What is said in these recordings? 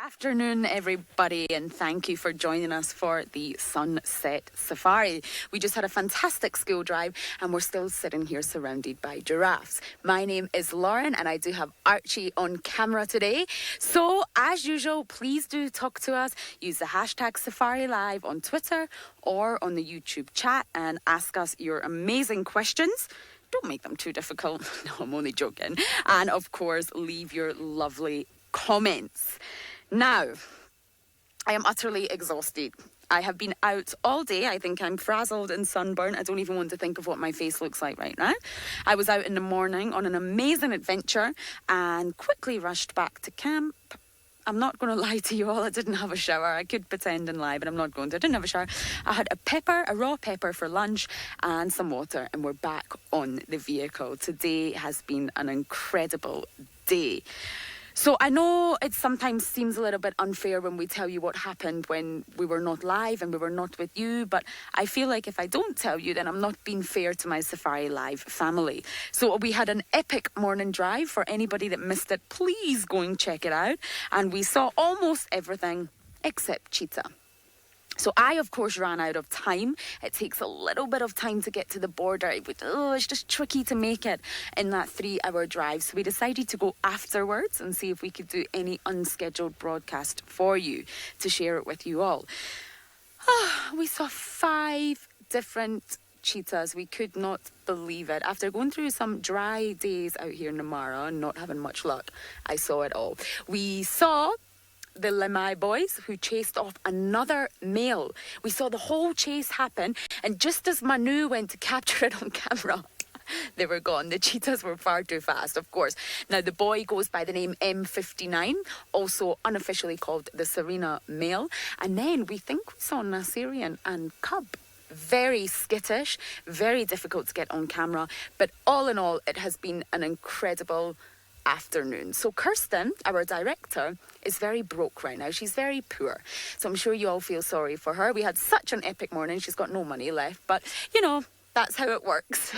Afternoon, everybody, and thank you for joining us for the Sunset Safari. We just had a fantastic school drive and we're still sitting here surrounded by giraffes. My name is Lauren and I do have Archie on camera today. So, as usual, please do talk to us. Use the hashtag Safari Live on Twitter or on the YouTube chat and ask us your amazing questions. Don't make them too difficult. No, I'm only joking. And of course, leave your lovely comments. Now, I am utterly exhausted. I have been out all day. I think I'm frazzled and sunburned. I don't even want to think of what my face looks like right now. I was out in the morning on an amazing adventure and quickly rushed back to camp. I'm not going to lie to you all. I didn't have a shower. I could pretend and lie, but I'm not going to. I didn't have a shower. I had a raw pepper for lunch and some water, and we're back on the vehicle. Today has been an incredible day. So I know it sometimes seems a little bit unfair when we tell you what happened when we were not live and we were not with you, but I feel like if I don't tell you, then I'm not being fair to my Safari Live family. So we had an epic morning drive. For anybody that missed it, please go and check it out. And we saw almost everything except cheetah. So I, of course, ran out of time. It takes a little bit of time to get to the border. It's just tricky to make it in that 3-hour drive. So we decided to go afterwards and see if we could do any unscheduled broadcast for you to share it with you all. We saw 5 different cheetahs. We could not believe it. After going through some dry days out here in the Mara and not having much luck, I saw it all. We saw the Lemai boys who chased off another male. We saw the whole chase happen, and just as Manu went to capture it on camera, they were gone. The cheetahs were far too fast, of course. Now, the boy goes by the name M59, also unofficially called the Serena male. And then we think we saw Nasirian and cub. Very skittish, very difficult to get on camera. But all in all, it has been an incredible afternoon. So Kirsten, our director, is very broke right now. She's very poor. So I'm sure you all feel sorry for her. We had such an epic morning. She's got no money left. But, you know, that's how it works.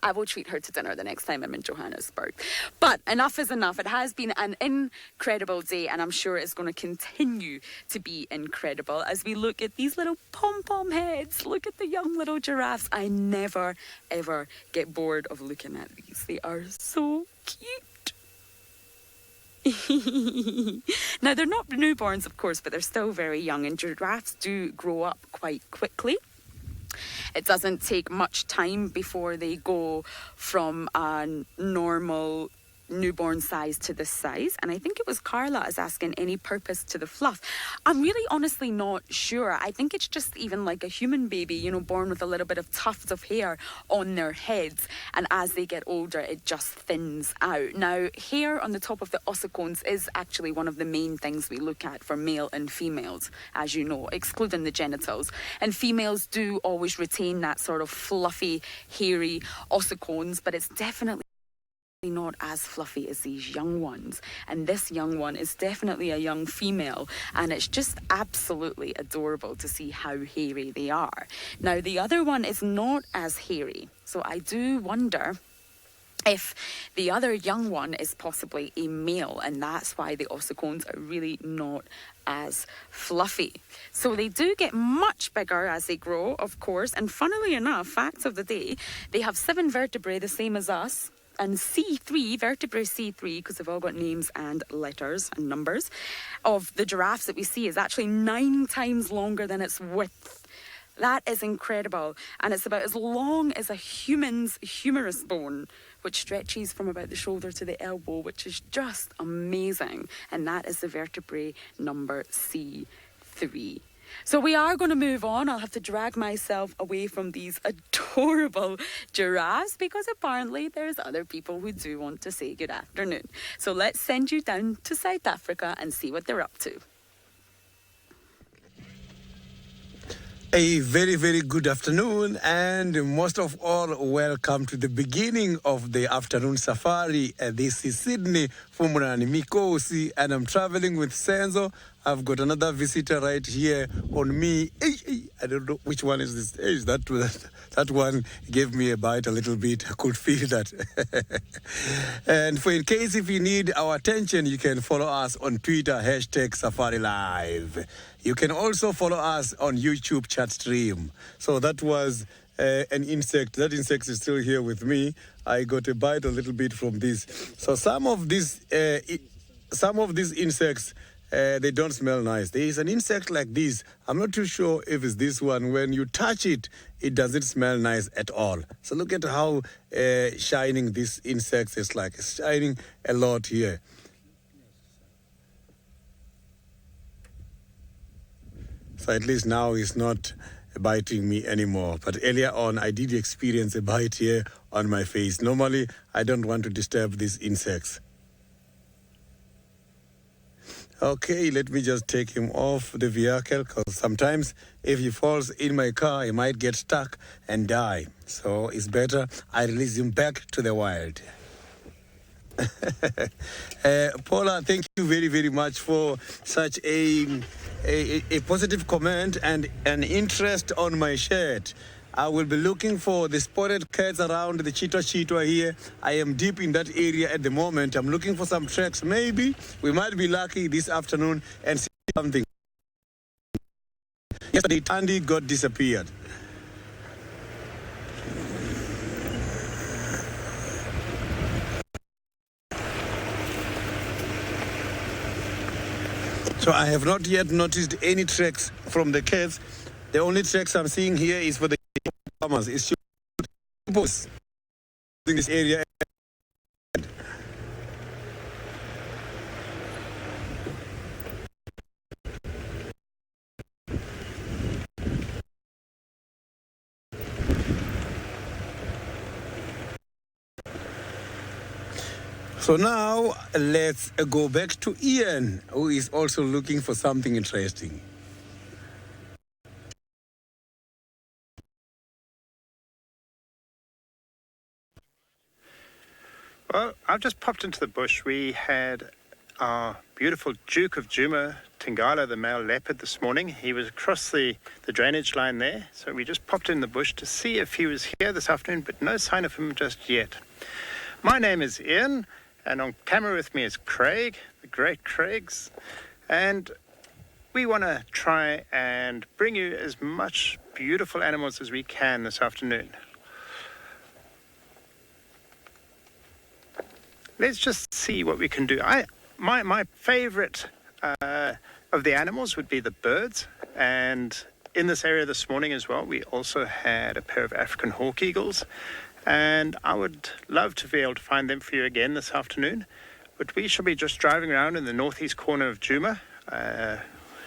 I will treat her to dinner the next time I'm in Johannesburg. But enough is enough. It has been an incredible day, and I'm sure it's going to continue to be incredible as we look at these little pom-pom heads. Look at the young little giraffes. I never, ever get bored of looking at these. They are so cute. Now, they're not newborns, of course, but they're still very young, and giraffes do grow up quite quickly. It doesn't take much time before they go from a normal newborn size to this size. And I think it was Carla is asking any purpose to the fluff. I'm really honestly not sure. I think it's just even like a human baby, you know, born with a little bit of tuft of hair on their heads, and as they get older it just thins out. Now, hair on the top of the ossicones is actually one of the main things we look at for male and females, as you know, excluding the genitals. And females do always retain that sort of fluffy, hairy ossicones, but it's definitely not as fluffy as these young ones. And this young one is definitely a young female, and it's just absolutely adorable to see how hairy they are. Now, the other one is not as hairy, so I do wonder if the other young one is possibly a male, and that's why the ossicones are really not as fluffy. So they do get much bigger as they grow, of course, and funnily enough, facts of the day, they have 7 vertebrae, the same as us. And C3, vertebrae C3, because they've all got names and letters and numbers, of the giraffes that we see is actually 9 times longer than its width. That is incredible. And it's about as long as a human's humerus bone, which stretches from about the shoulder to the elbow, which is just amazing. And that is the vertebrae number C3. So we are going to move on. I'll have to drag myself away from these adorable giraffes because apparently there's other people who do want to say good afternoon. So let's send you down to South Africa and see what they're up to. A very, very good afternoon, and most of all, welcome to the beginning of the afternoon safari. This is Sydney Fumurani Mikosi, and I'm traveling with Senzo. I've got another visitor right here on me. I don't know which one is this. Hey, that one gave me a bite a little bit. I could feel that. And in case if you need our attention, you can follow us on Twitter, #SafariLive. You can also follow us on YouTube chat stream. So that was an insect. That insect is still here with me. I got a bite a little bit from this. So some of these insects, they don't smell nice. There is an insect like this. I'm not too sure if it's this one. When you touch it, it doesn't smell nice at all. So look at how shining this insect is like. It's shining a lot here. So at least now it's not biting me anymore. But earlier on, I did experience a bite here on my face. Normally, I don't want to disturb these insects. Okay, let me just take him off the vehicle, because sometimes if he falls in my car, he might get stuck and die. So it's better I release him back to the wild. Paula, thank you very, very much for such a positive comment and an interest on my shirt. I will be looking for the spotted cats around the cheetah here. I am deep in that area at the moment. I'm looking for some tracks. Maybe we might be lucky this afternoon and see something. Yesterday, Tandy got disappeared. So I have not yet noticed any tracks from the cats. The only tracks I'm seeing here is for the farmers. It's in this area. So now let's go back to Ian, who is also looking for something interesting. Well, I've just popped into the bush. We had our beautiful Duke of Djuma, Tingala, the male leopard, this morning. He was across the drainage line there. So we just popped in the bush to see if he was here this afternoon, but no sign of him just yet. My name is Ian, and on camera with me is Craig, the great Craigs. And we want to try and bring you as much beautiful animals as we can this afternoon. Let's just see what we can do. My favorite of the animals would be the birds. And in this area this morning as well, we also had a pair of African hawk eagles. And I would love to be able to find them for you again this afternoon. But we shall be just driving around in the northeast corner of Djuma and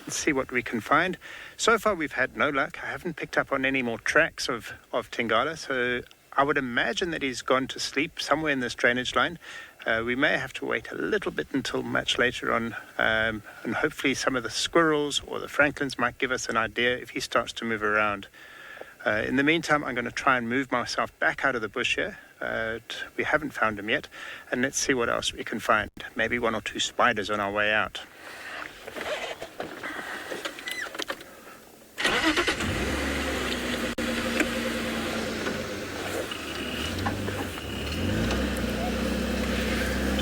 see what we can find. So far, we've had no luck. I haven't picked up on any more tracks of Tingala. So I would imagine that he's gone to sleep somewhere in this drainage line. We may have to wait a little bit until much later on, and hopefully some of the squirrels or the francolins might give us an idea if he starts to move around. In the meantime, I'm going to try and move myself back out of the bush here. We haven't found him yet, and let's see what else we can find. Maybe one or two spiders on our way out.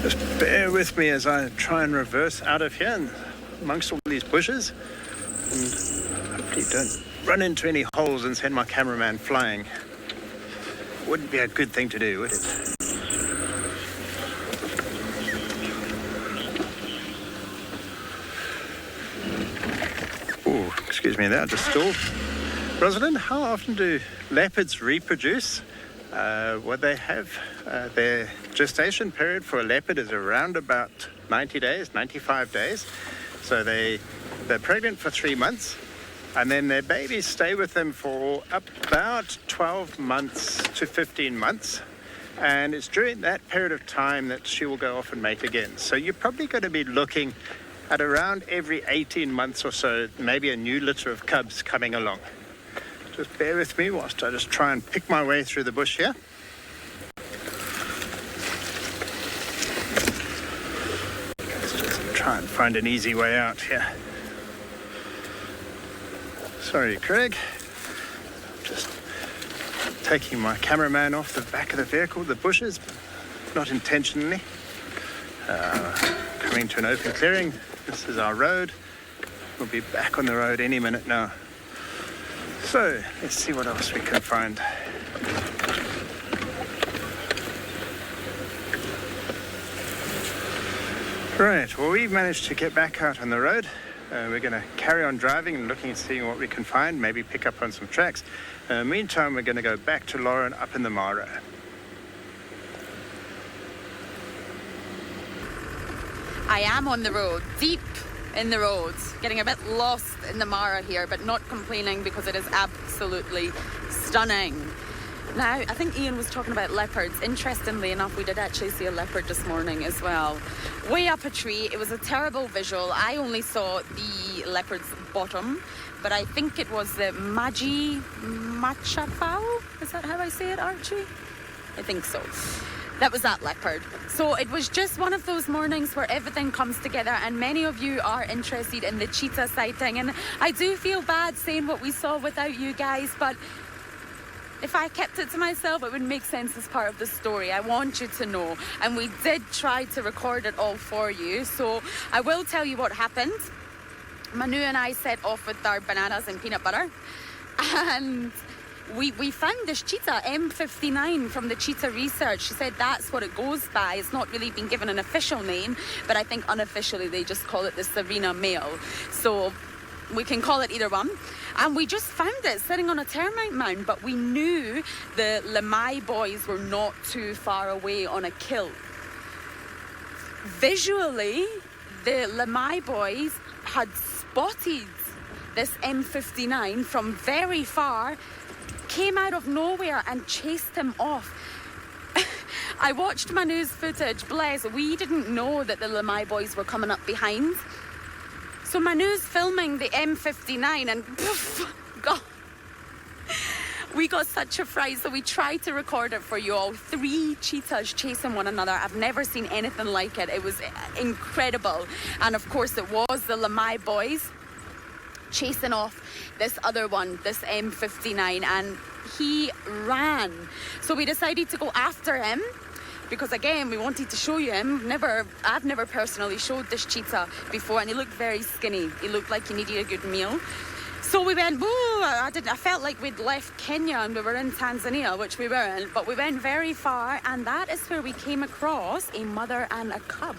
Just bear with me as I try and reverse out of here and amongst all these bushes, and hopefully don't run into any holes and send my cameraman flying. Wouldn't be a good thing to do, would it? Oh, excuse me there, just stalled. Rosalind, how often do leopards reproduce? Well, they have their gestation period for a leopard is around about 90 days, 95 days. So they're pregnant for 3 months, and then their babies stay with them for about 12 months to 15 months. And it's during that period of time that she will go off and mate again. So you're probably going to be looking at around every 18 months or so, maybe a new litter of cubs coming along. Just bear with me whilst I just try and pick my way through the bush here. Let's just try and find an easy way out here. Sorry, Craig. Just taking my cameraman off the back of the vehicle, the bushes, but not intentionally. Coming to an open clearing. This is our road. We'll be back on the road any minute now. So let's see what else we can find. Right, well, we've managed to get back out on the road. We're going to carry on driving and looking and seeing what we can find, maybe pick up on some tracks. Meantime, we're going to go back to Lauren up in the Mara. I am on the road, deep in the road, getting a bit lost in the Mara here, but not complaining because it is absolutely stunning. Now, I think Ian was talking about leopards. Interestingly enough, we did actually see a leopard this morning as well. Way up a tree. It was a terrible visual. I only saw the leopard's bottom, but I think it was the Machafao. Is that how I say it, Archie? I think so. That was that leopard. So it was just one of those mornings where everything comes together, and many of you are interested in the cheetah sighting. And I do feel bad saying what we saw without you guys, but if I kept it to myself, it would make sense as part of the story. I want you to know. And we did try to record it all for you. So I will tell you what happened. Manu and I set off with our bananas and peanut butter. And we found this cheetah, M59, from the Cheetah Research. She said that's what it goes by. It's not really been given an official name, but I think unofficially they just call it the Savina male. So we can call it either one. And we just found it sitting on a termite mound, but we knew the Lemai boys were not too far away on a kill. Visually, the Lemai boys had spotted this M59 from very far, came out of nowhere and chased him off. I watched Manu's footage, bless. We didn't know that the Lemai boys were coming up behind. So Manu's filming the M59 and poof, God, we got such a fright. So we tried to record it for you all. 3 cheetahs chasing one another. I've never seen anything like it. It was incredible. And of course it was the Lemai boys chasing off this other one, this M59, and he ran. So we decided to go after him, because again, we wanted to show you him. I've never personally showed this cheetah before, and he looked very skinny. He looked like he needed a good meal. So we went, I felt like we'd left Kenya and we were in Tanzania, which we weren't, but we went very far, and that is where we came across a mother and a cub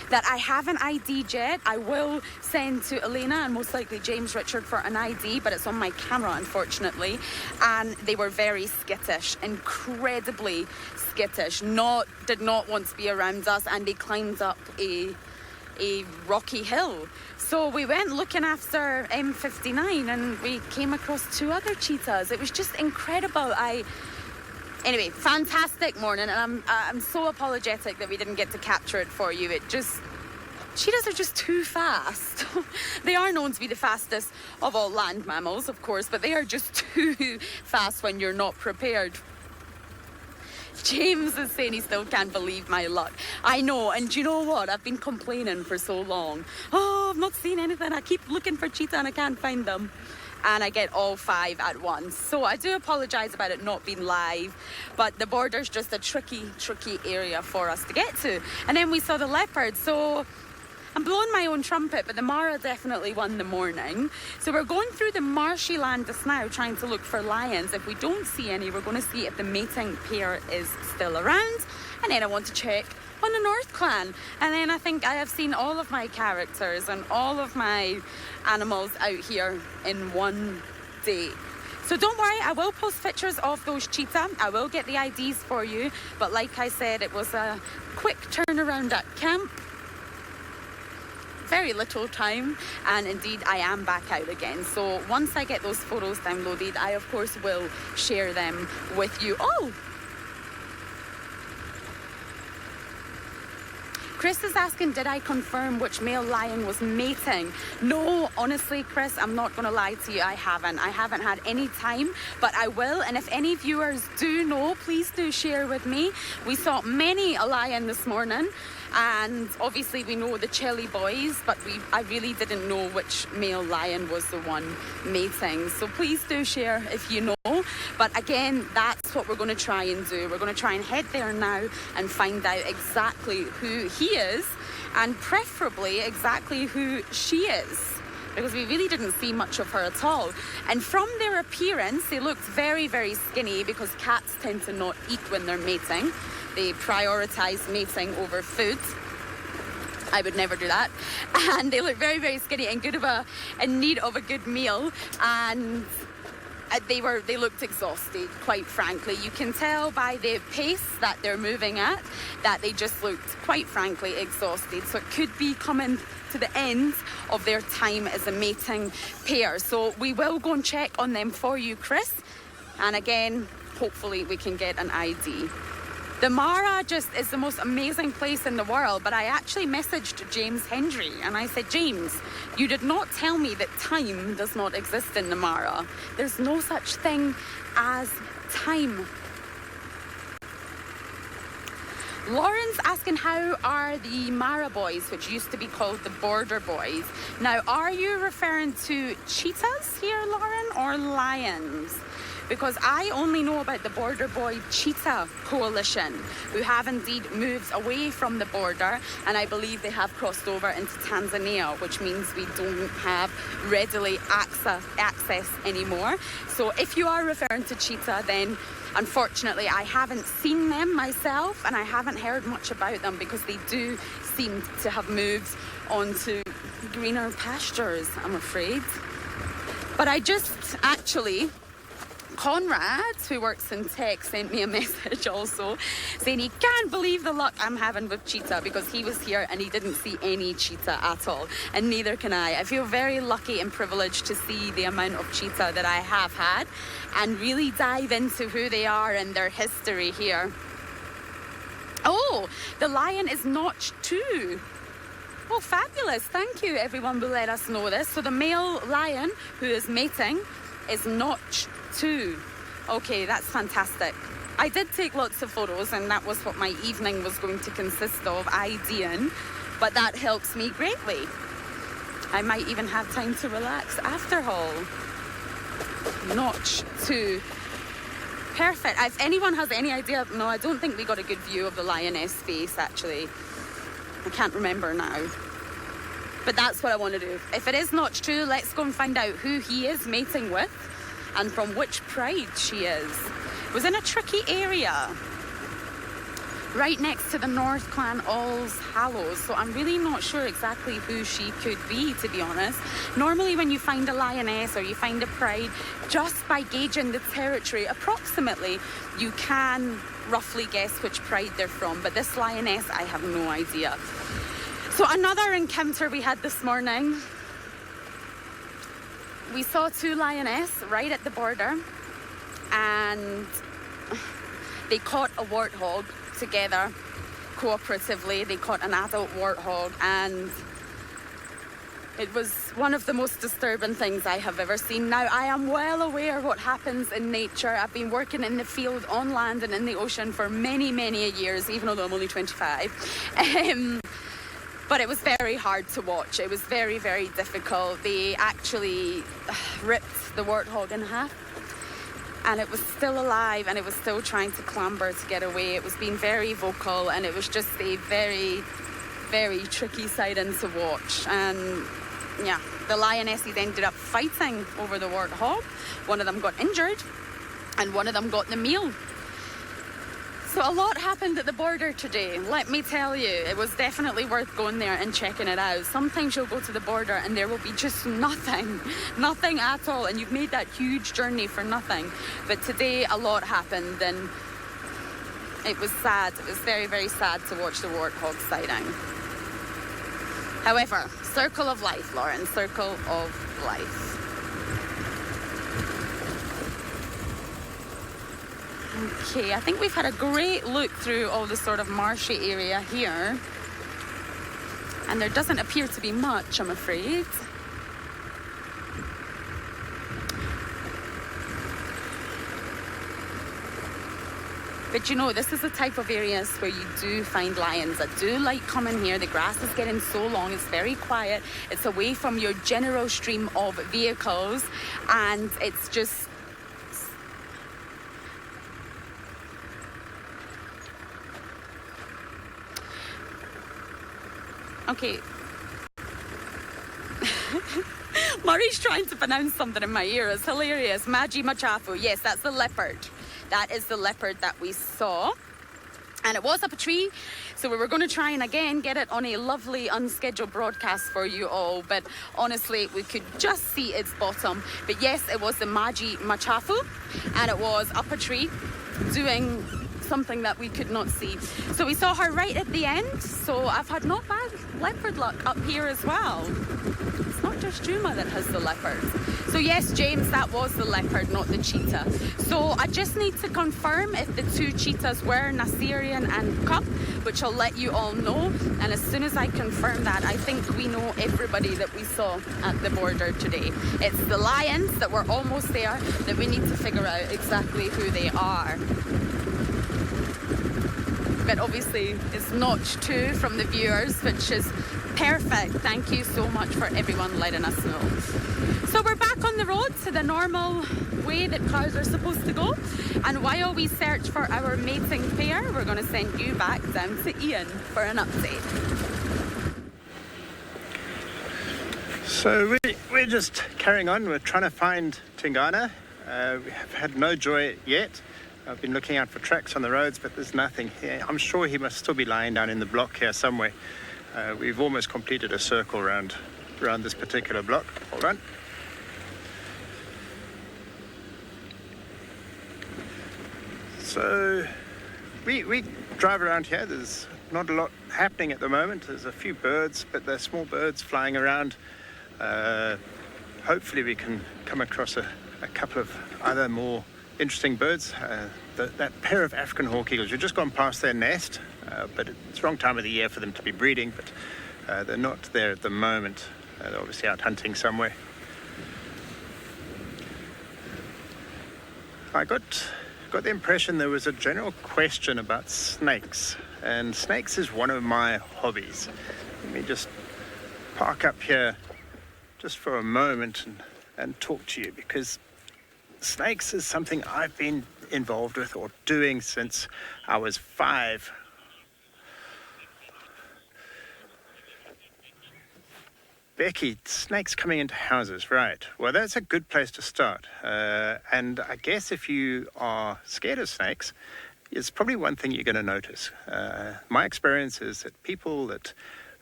that I haven't ID'd yet. I will send to Elena and most likely James Richard for an ID, but it's on my camera, unfortunately. And they were very skittish, incredibly skittish, did not want to be around us, and they climbed up a rocky hill. So we went looking after M59 and we came across 2 other cheetahs. It was just incredible. Anyway, fantastic morning, and I'm so apologetic that we didn't get to capture it for you. Cheetahs are just too fast. They are known to be the fastest of all land mammals, of course, but they are just too fast when you're not prepared. James is saying he still can't believe my luck. I know, and do you know what? I've been complaining for so long. Oh, I've not seen anything. I keep looking for cheetah and I can't find them. And I get all 5 at once. So I do apologise about it not being live, but the border's just a tricky area for us to get to. And then we saw the leopard, so I'm blowing my own trumpet, but the Mara definitely won the morning. So we're going through the marshy land just now, trying to look for lions. If we don't see any, we're going to see if the mating pair is still around. And then I want to check on the North Clan. And then I think I have seen all of my characters and all of my animals out here in one day. So don't worry, I will post pictures of those cheetah. I will get the IDs for you. But like I said, it was a quick turnaround at camp. Very little time, and indeed I am back out again. So once I get those photos downloaded, I of course will share them with you all. Chris is asking, did I confirm which male lion was mating? No, honestly, Chris, I'm not going to lie to you. I haven't had any time, but I will. And if any viewers do know, please do share with me. We saw many a lion this morning, And obviously we know the Chile boys, but I really didn't know which male lion was the one mating. So please do share if you know. But again, that's what we're going to try and do. We're going to try and head there now and find out exactly who he is, and preferably exactly who she is, because we really didn't see much of her at all. And from their appearance, they looked very, very skinny, because cats tend to not eat when they're mating. They prioritise mating over food. I would never do that. And they look very, very skinny and in need of a good meal. And they looked exhausted, quite frankly. You can tell by the pace that they're moving at that they just looked, quite frankly, exhausted. So it could be coming to the end of their time as a mating pair. So we will go and check on them for you, Chris. And again, hopefully we can get an ID. The Mara just is the most amazing place in the world, but I actually messaged James Hendry and I said, James, you did not tell me that time does not exist in the Mara. There's no such thing as time. Lauren's asking, how are the Mara boys, which used to be called the Border Boys? Now, are you referring to cheetahs here, Lauren, or lions? Because I only know about the Border Boy Cheetah Coalition, who have indeed moved away from the border, and I believe they have crossed over into Tanzania, which means we don't have readily access anymore. So if you are referring to cheetah, then unfortunately I haven't seen them myself, and I haven't heard much about them, because they do seem to have moved onto greener pastures, I'm afraid. But I just actually... Conrad, who works in tech, sent me a message also saying he can't believe the luck I'm having with cheetah, because he was here and he didn't see any cheetah at all, and neither can I. I feel very lucky and privileged to see the amount of cheetah that I have had and really dive into who they are and their history here. Oh, the lion is notched too. Oh, fabulous. Thank you. Everyone will let us know this. So the male lion who is mating is notched too. Okay, that's fantastic. I did take lots of photos, and that was what my evening was going to consist of, IDing, but that helps me greatly. I might even have time to relax after all. Notch 2. Perfect. If anyone has any idea, no, I don't think we got a good view of the lioness face, actually. I can't remember now. But that's what I want to do. If it is Notch 2, let's go and find out who he is mating with and from which pride she is. It was in a tricky area, right next to the North Clan All's Hallows, so I'm really not sure exactly who she could be, to be honest. Normally when you find a lioness or you find a pride, just by gauging the territory approximately, you can roughly guess which pride they're from, but this lioness, I have no idea. So another encounter we had this morning. We saw two lioness right at the border, and they caught a warthog together cooperatively. They caught an adult warthog, and it was one of the most disturbing things I have ever seen. Now, I am well aware what happens in nature. I've been working in the field, on land and in the ocean for many, many years, even though I'm only 25. But it was very hard to watch. It was very, very difficult. They actually ripped the warthog in half, and it was still alive, and it was still trying to clamber to get away. It was being very vocal, and it was just a very, very tricky sighting to watch. And yeah, the lionesses ended up fighting over the warthog. One of them got injured, and one of them got the meal. So a lot happened at the border today, let me tell you. It was definitely worth going there and checking it out. Sometimes you'll go to the border and there will be just nothing at all, and you've made that huge journey for nothing. But today a lot happened, and it was sad. It was very, very sad to watch the warthog sighting. However, circle of life, Lauren, circle of life. Okay, I think we've had a great look through all the sort of marshy area here. And there doesn't appear to be much, I'm afraid. But you know, this is the type of areas where you do find lions. I do like coming here. The grass is getting so long, it's very quiet. It's away from your general stream of vehicles, and it's just... Okay. Murray's trying to pronounce something in my ear. It's hilarious. Maji Machafu. Yes, that's the leopard. That is the leopard that we saw. And it was up a tree. So we were going to try and again get it on a lovely unscheduled broadcast for you all. But honestly, we could just see its bottom. But yes, it was the Maji Machafu. And it was up a tree doing something that we could not see. So we saw her right at the end. So I've had not bad leopard luck up here as well. It's not just Juma that has the leopard. So yes, James, that was the leopard, not the cheetah. So I just need to confirm if the two cheetahs were Nasirian and Cup, which I'll let you all know. And as soon as I confirm that, I think we know everybody that we saw at the border today. It's the lions that were almost there that we need to figure out exactly who they are. But obviously it's notch 2 from the viewers, which is perfect. Thank you so much for everyone letting us know. So we're back on the road to the normal way that cows are supposed to go. And while we search for our mating pair, we're going to send you back down to Ian for an update. So we're just carrying on. We're trying to find Tingana. We have had no joy yet. I've been looking out for tracks on the roads, but there's nothing here. I'm sure he must still be lying down in the block here somewhere. We've almost completed a circle around this particular block. Hold on. So we drive around here. There's not a lot happening at the moment. There's a few birds, but they're small birds flying around. Hopefully we can come across a couple of other more interesting birds. That pair of African hawk eagles, we've just gone past their nest, but it's the wrong time of the year for them to be breeding, but they're not there at the moment. They're obviously out hunting somewhere. I got the impression there was a general question about snakes, and snakes is one of my hobbies. Let me just park up here just for a moment and talk to you, because snakes is something I've been involved with or doing since I was 5. Becky, snakes coming into houses, right. Well, that's a good place to start. And I guess if you are scared of snakes, it's probably one thing you're going to notice. My experience is that people that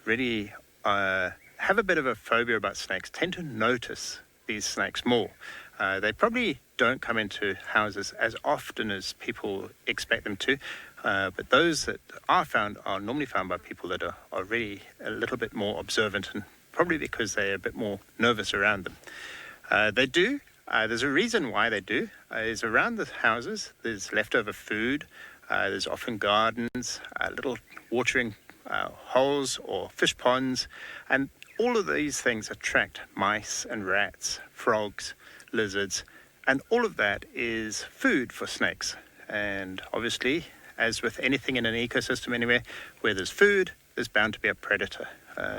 really have a bit of a phobia about snakes tend to notice these snakes more. They probably don't come into houses as often as people expect them to, but those that are found are normally found by people that are really a little bit more observant, and probably because they're a bit more nervous around them. They do. There's a reason why they do. Is around the houses, there's leftover food, there's often gardens, little watering holes or fish ponds, and all of these things attract mice and rats, frogs, lizards, and all of that is food for snakes. And obviously, as with anything in an ecosystem anywhere, where there's food, there's bound to be a predator.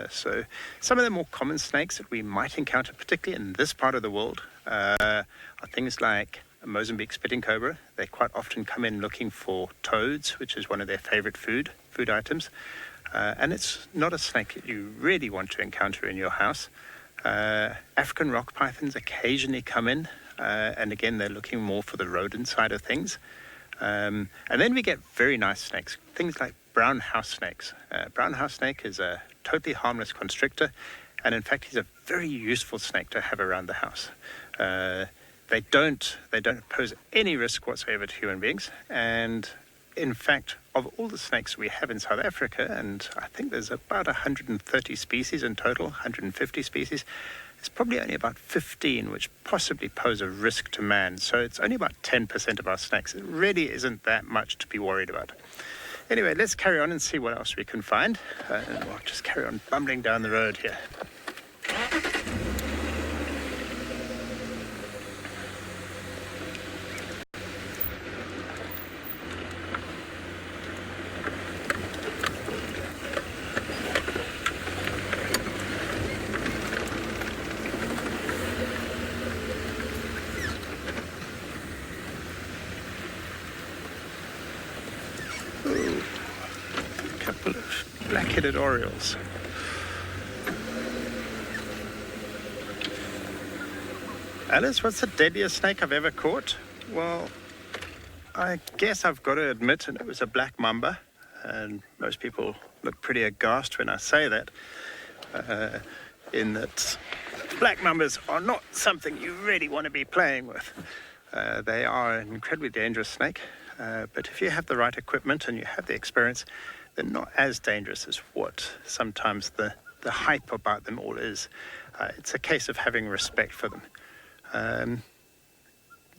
So some of the more common snakes that we might encounter, particularly in this part of the world, are things like Mozambique spitting cobra. They quite often come in looking for toads, which is one of their favorite food items. And it's not a snake that you really want to encounter in your house. African rock pythons occasionally come in, and again, they're looking more for the rodent side of things. And then we get very nice snakes, things like brown house snakes. Brown house snake is a totally harmless constrictor, and in fact, he's a very useful snake to have around the house. They don't pose any risk whatsoever to human beings, and in fact, of all the snakes we have in South Africa, and I think there's about 130 species in total, 150 species, there's probably only about 15 which possibly pose a risk to man. So it's only about 10% of our snakes. It really isn't that much to be worried about. Anyway, let's carry on and see what else we can find. And we'll just carry on bumbling down the road here. black-headed orioles. Alice, what's the deadliest snake I've ever caught? Well, I guess I've got to admit it was a black mamba, and most people look pretty aghast when I say that, in that black mambas are not something you really want to be playing with. They are an incredibly dangerous snake, but if you have the right equipment and you have the experience, they're not as dangerous as what sometimes the hype about them all is. It's a case of having respect for them.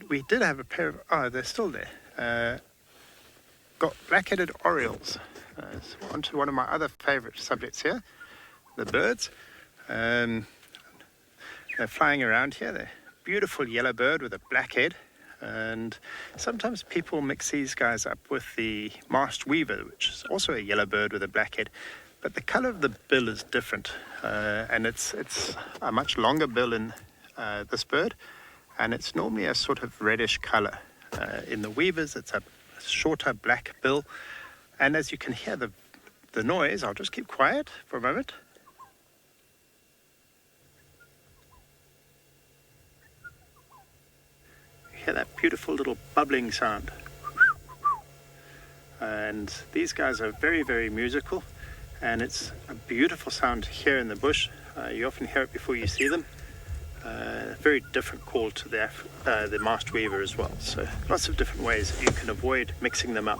We did have a pair of, they're still there. Got black-headed orioles. So on to one of my other favorite subjects here, the birds. They're flying around here. They're a beautiful yellow bird with a black head. And sometimes people mix these guys up with the masked weaver, which is also a yellow bird with a black head. But the color of the bill is different. And it's a much longer bill in this bird, and it's normally a sort of reddish color. In the weavers, it's a shorter black bill, and as you can hear the noise, I'll just keep quiet for a moment. You hear that beautiful little bubbling sound. And these guys are very, very musical, and it's a beautiful sound to hear in the bush. You often hear it before you see them. Very different call to the masked weaver as well. So lots of different ways that you can avoid mixing them up.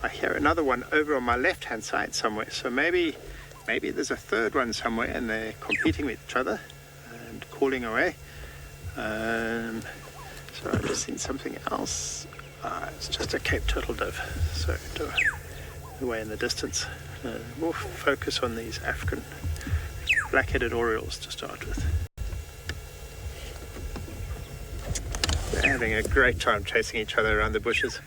I hear another one over on my left-hand side somewhere. So maybe there's a third one somewhere, and they're competing with each other and calling away. So I've just seen something else. It's just a Cape turtle dove, so away in the distance. We'll focus on these African black-headed orioles to start with. They're having a great time chasing each other around the bushes.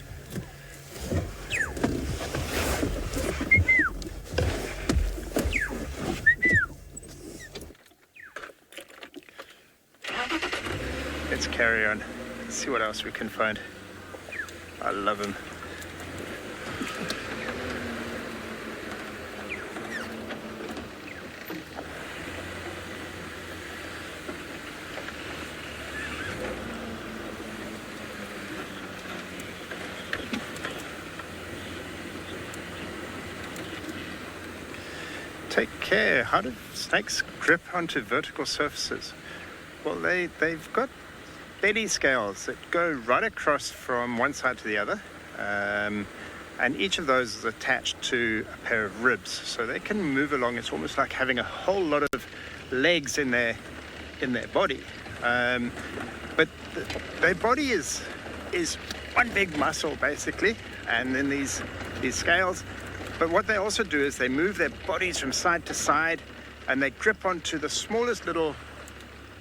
Let's carry on. Let's see what else we can find. I love them. Take care. How do snakes grip onto vertical surfaces? Well, they've got belly scales that go right across from one side to the other, and each of those is attached to a pair of ribs, so they can move along. It's almost like having a whole lot of legs in their body, but their body is one big muscle basically, and then these scales. But what they also do is they move their bodies from side to side, and they grip onto the smallest little,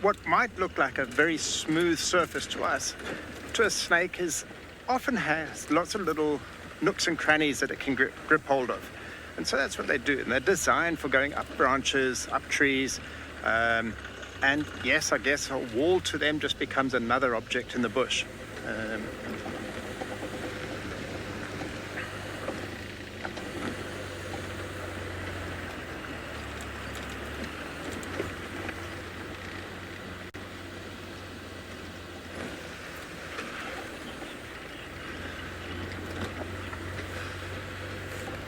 what might look like a very smooth surface to us, to a snake often has lots of little nooks and crannies that it can grip hold of. And so that's what they do. And they're designed for going up branches, up trees. And yes, I guess a wall to them just becomes another object in the bush.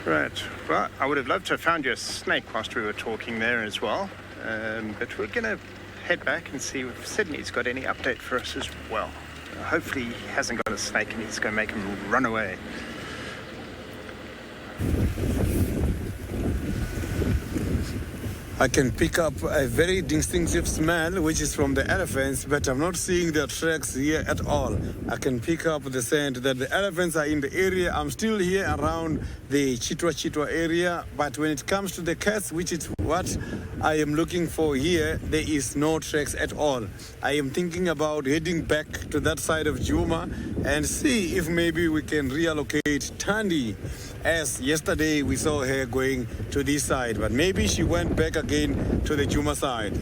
Right, well, I would have loved to have found you a snake whilst we were talking there as well, but we're going to head back and see if Sydney's got any update for us as well. Hopefully he hasn't got a snake and he's going to make him run away. I can pick up a very distinctive smell, which is from the elephants, but I'm not seeing their tracks here at all. I can pick up the scent that the elephants are in the area. I'm still here around the Cheetah area, but when it comes to the cats, which is what I am looking for here, there is no tracks at all. I am thinking about heading back to that side of Juma and see if maybe we can reallocate Tandy, as yesterday we saw her going to this side, but maybe she went back again to the Juma side.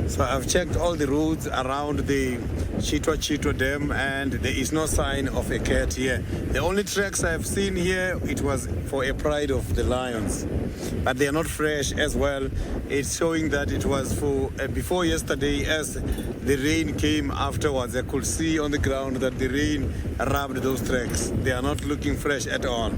So I've checked all the roads around the Cheetah Dam, and there is no sign of a cat here. The only tracks I've seen here, it was for a pride of the lions, but they are not fresh as well. It's showing that it was for before yesterday, as the rain came afterwards. I could see on the ground that the rain rubbed those tracks. They are not looking fresh at all.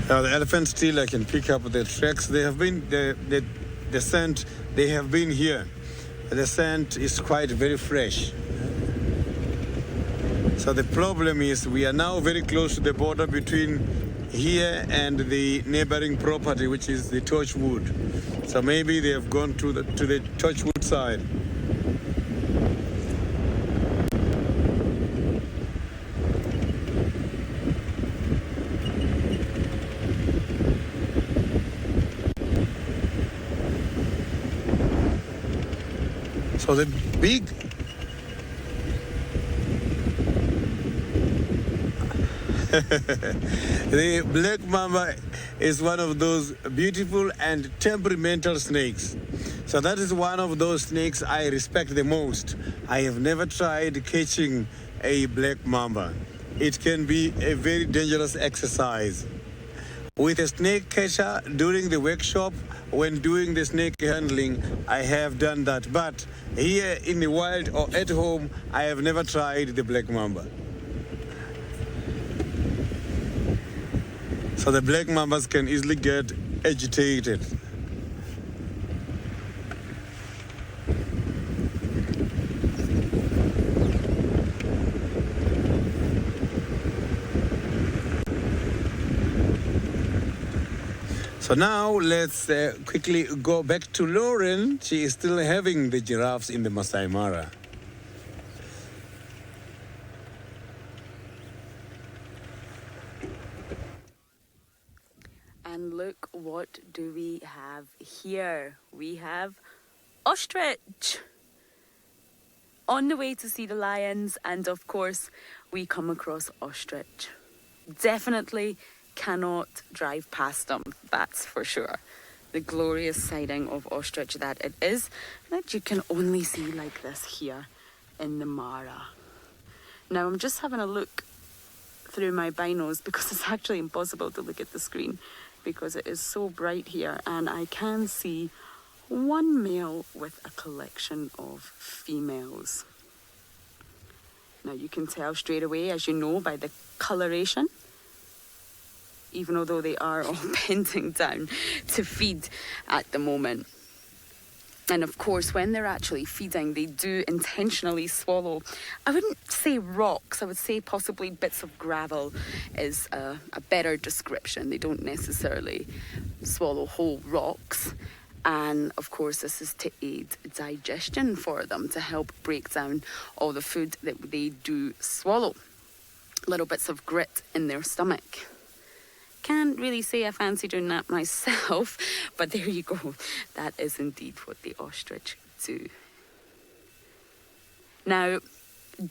Now the elephant still, I can pick up the tracks. They have been the scent. They have been here. The scent is quite very fresh. So the problem is we are now very close to the border between here and the neighboring property, which is the Torchwood. So maybe they have gone to the Torchwood side. So the big the black mamba is one of those beautiful and temperamental snakes. So that is one of those snakes I respect the most. I have never tried catching a black mamba. It can be a very dangerous exercise. With a snake catcher during the workshop, when doing the snake handling, I have done that. But here in the wild or at home, I have never tried the black mamba. So the black mambas can easily get agitated. So now let's quickly go back to Lauren. She is still having the giraffes in the Maasai Mara. And look, what do we have here? We have Ostrich. On the way to see the lions, and of course, we come across Ostrich. Definitely cannot drive past them, that's for sure. The glorious sighting of Ostrich that it is, that you can only see like this here in the Mara. Now I'm just having a look through my binos because it's actually impossible to look at the screen because it is so bright here, and I can see one male with a collection of females. Now you can tell straight away, as you know, by the coloration, even although they are all bending down to feed at the moment. And of course, when they're actually feeding, they do intentionally swallow, I wouldn't say rocks, I would say possibly bits of gravel is a better description. They don't necessarily swallow whole rocks. And of course, this is to aid digestion for them, to help break down all the food that they do swallow. Little bits of grit in their stomach. Can't really say I fancy doing that myself, but there you go. That is indeed what the ostrich do. Now,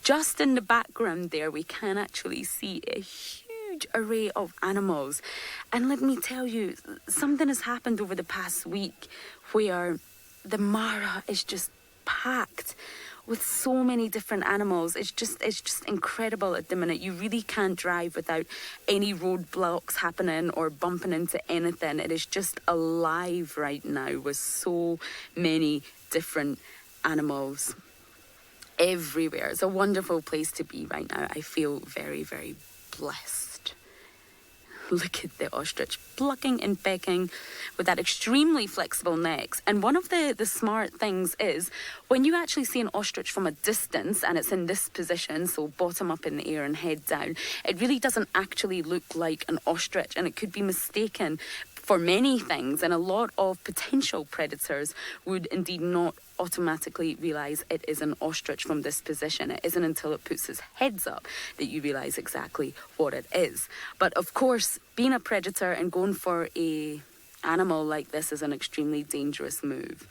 just in the background there, we can actually see a huge array of animals. And let me tell you, something has happened over the past week where the Mara is just packed with so many different animals. It's just incredible at the minute. You really can't drive without any roadblocks happening or bumping into anything. It is just alive right now with so many different animals everywhere. It's a wonderful place to be right now. I feel very, very blessed. Look at the ostrich plucking and pecking with that extremely flexible necks. And one of the smart things is when you actually see an ostrich from a distance and it's in this position, so bottom up in the air and head down, it really doesn't actually look like an ostrich, and it could be mistaken for many things, and a lot of potential predators would indeed not automatically realise it is an ostrich from this position. It isn't until it puts its heads up that you realise exactly what it is. But of course, being a predator and going for a animal like this is an extremely dangerous move.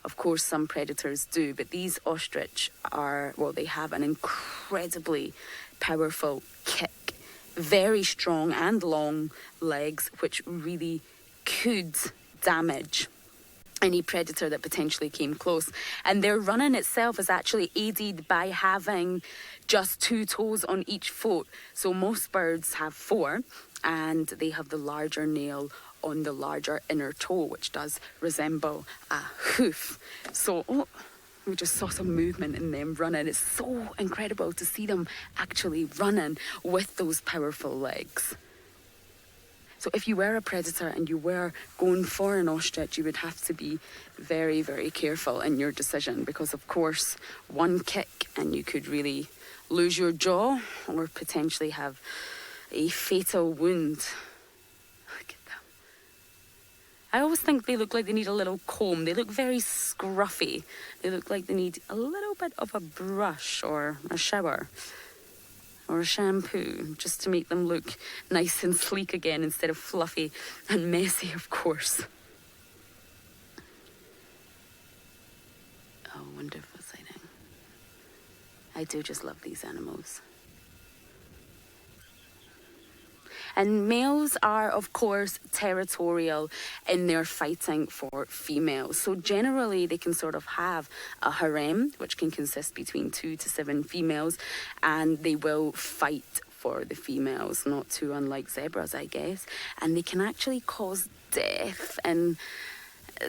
Of course, some predators do, but these ostrich they have an incredibly powerful kick, very strong and long legs, which really could damage any predator that potentially came close. And their running itself is actually aided by having just 2 toes on each foot. So most birds have 4, and they have the larger nail on the larger inner toe, which does resemble a hoof. So we just saw some movement in them running. It's so incredible to see them actually running with those powerful legs. So if you were a predator and you were going for an ostrich, you would have to be very, very careful in your decision, because of course one kick and you could really lose your jaw or potentially have a fatal wound. Look at them. I always think they look like they need a little comb. They look very scruffy. They look like they need a little bit of a brush or a shower or a shampoo, just to make them look nice and sleek again instead of fluffy and messy, of course. Oh, wonderful sighting. I do just love these animals. And males are, of course, territorial in their fighting for females. So generally, they can sort of have a harem, which can consist between 2 to 7 females, and they will fight for the females, not too unlike zebras, I guess. And they can actually cause death. And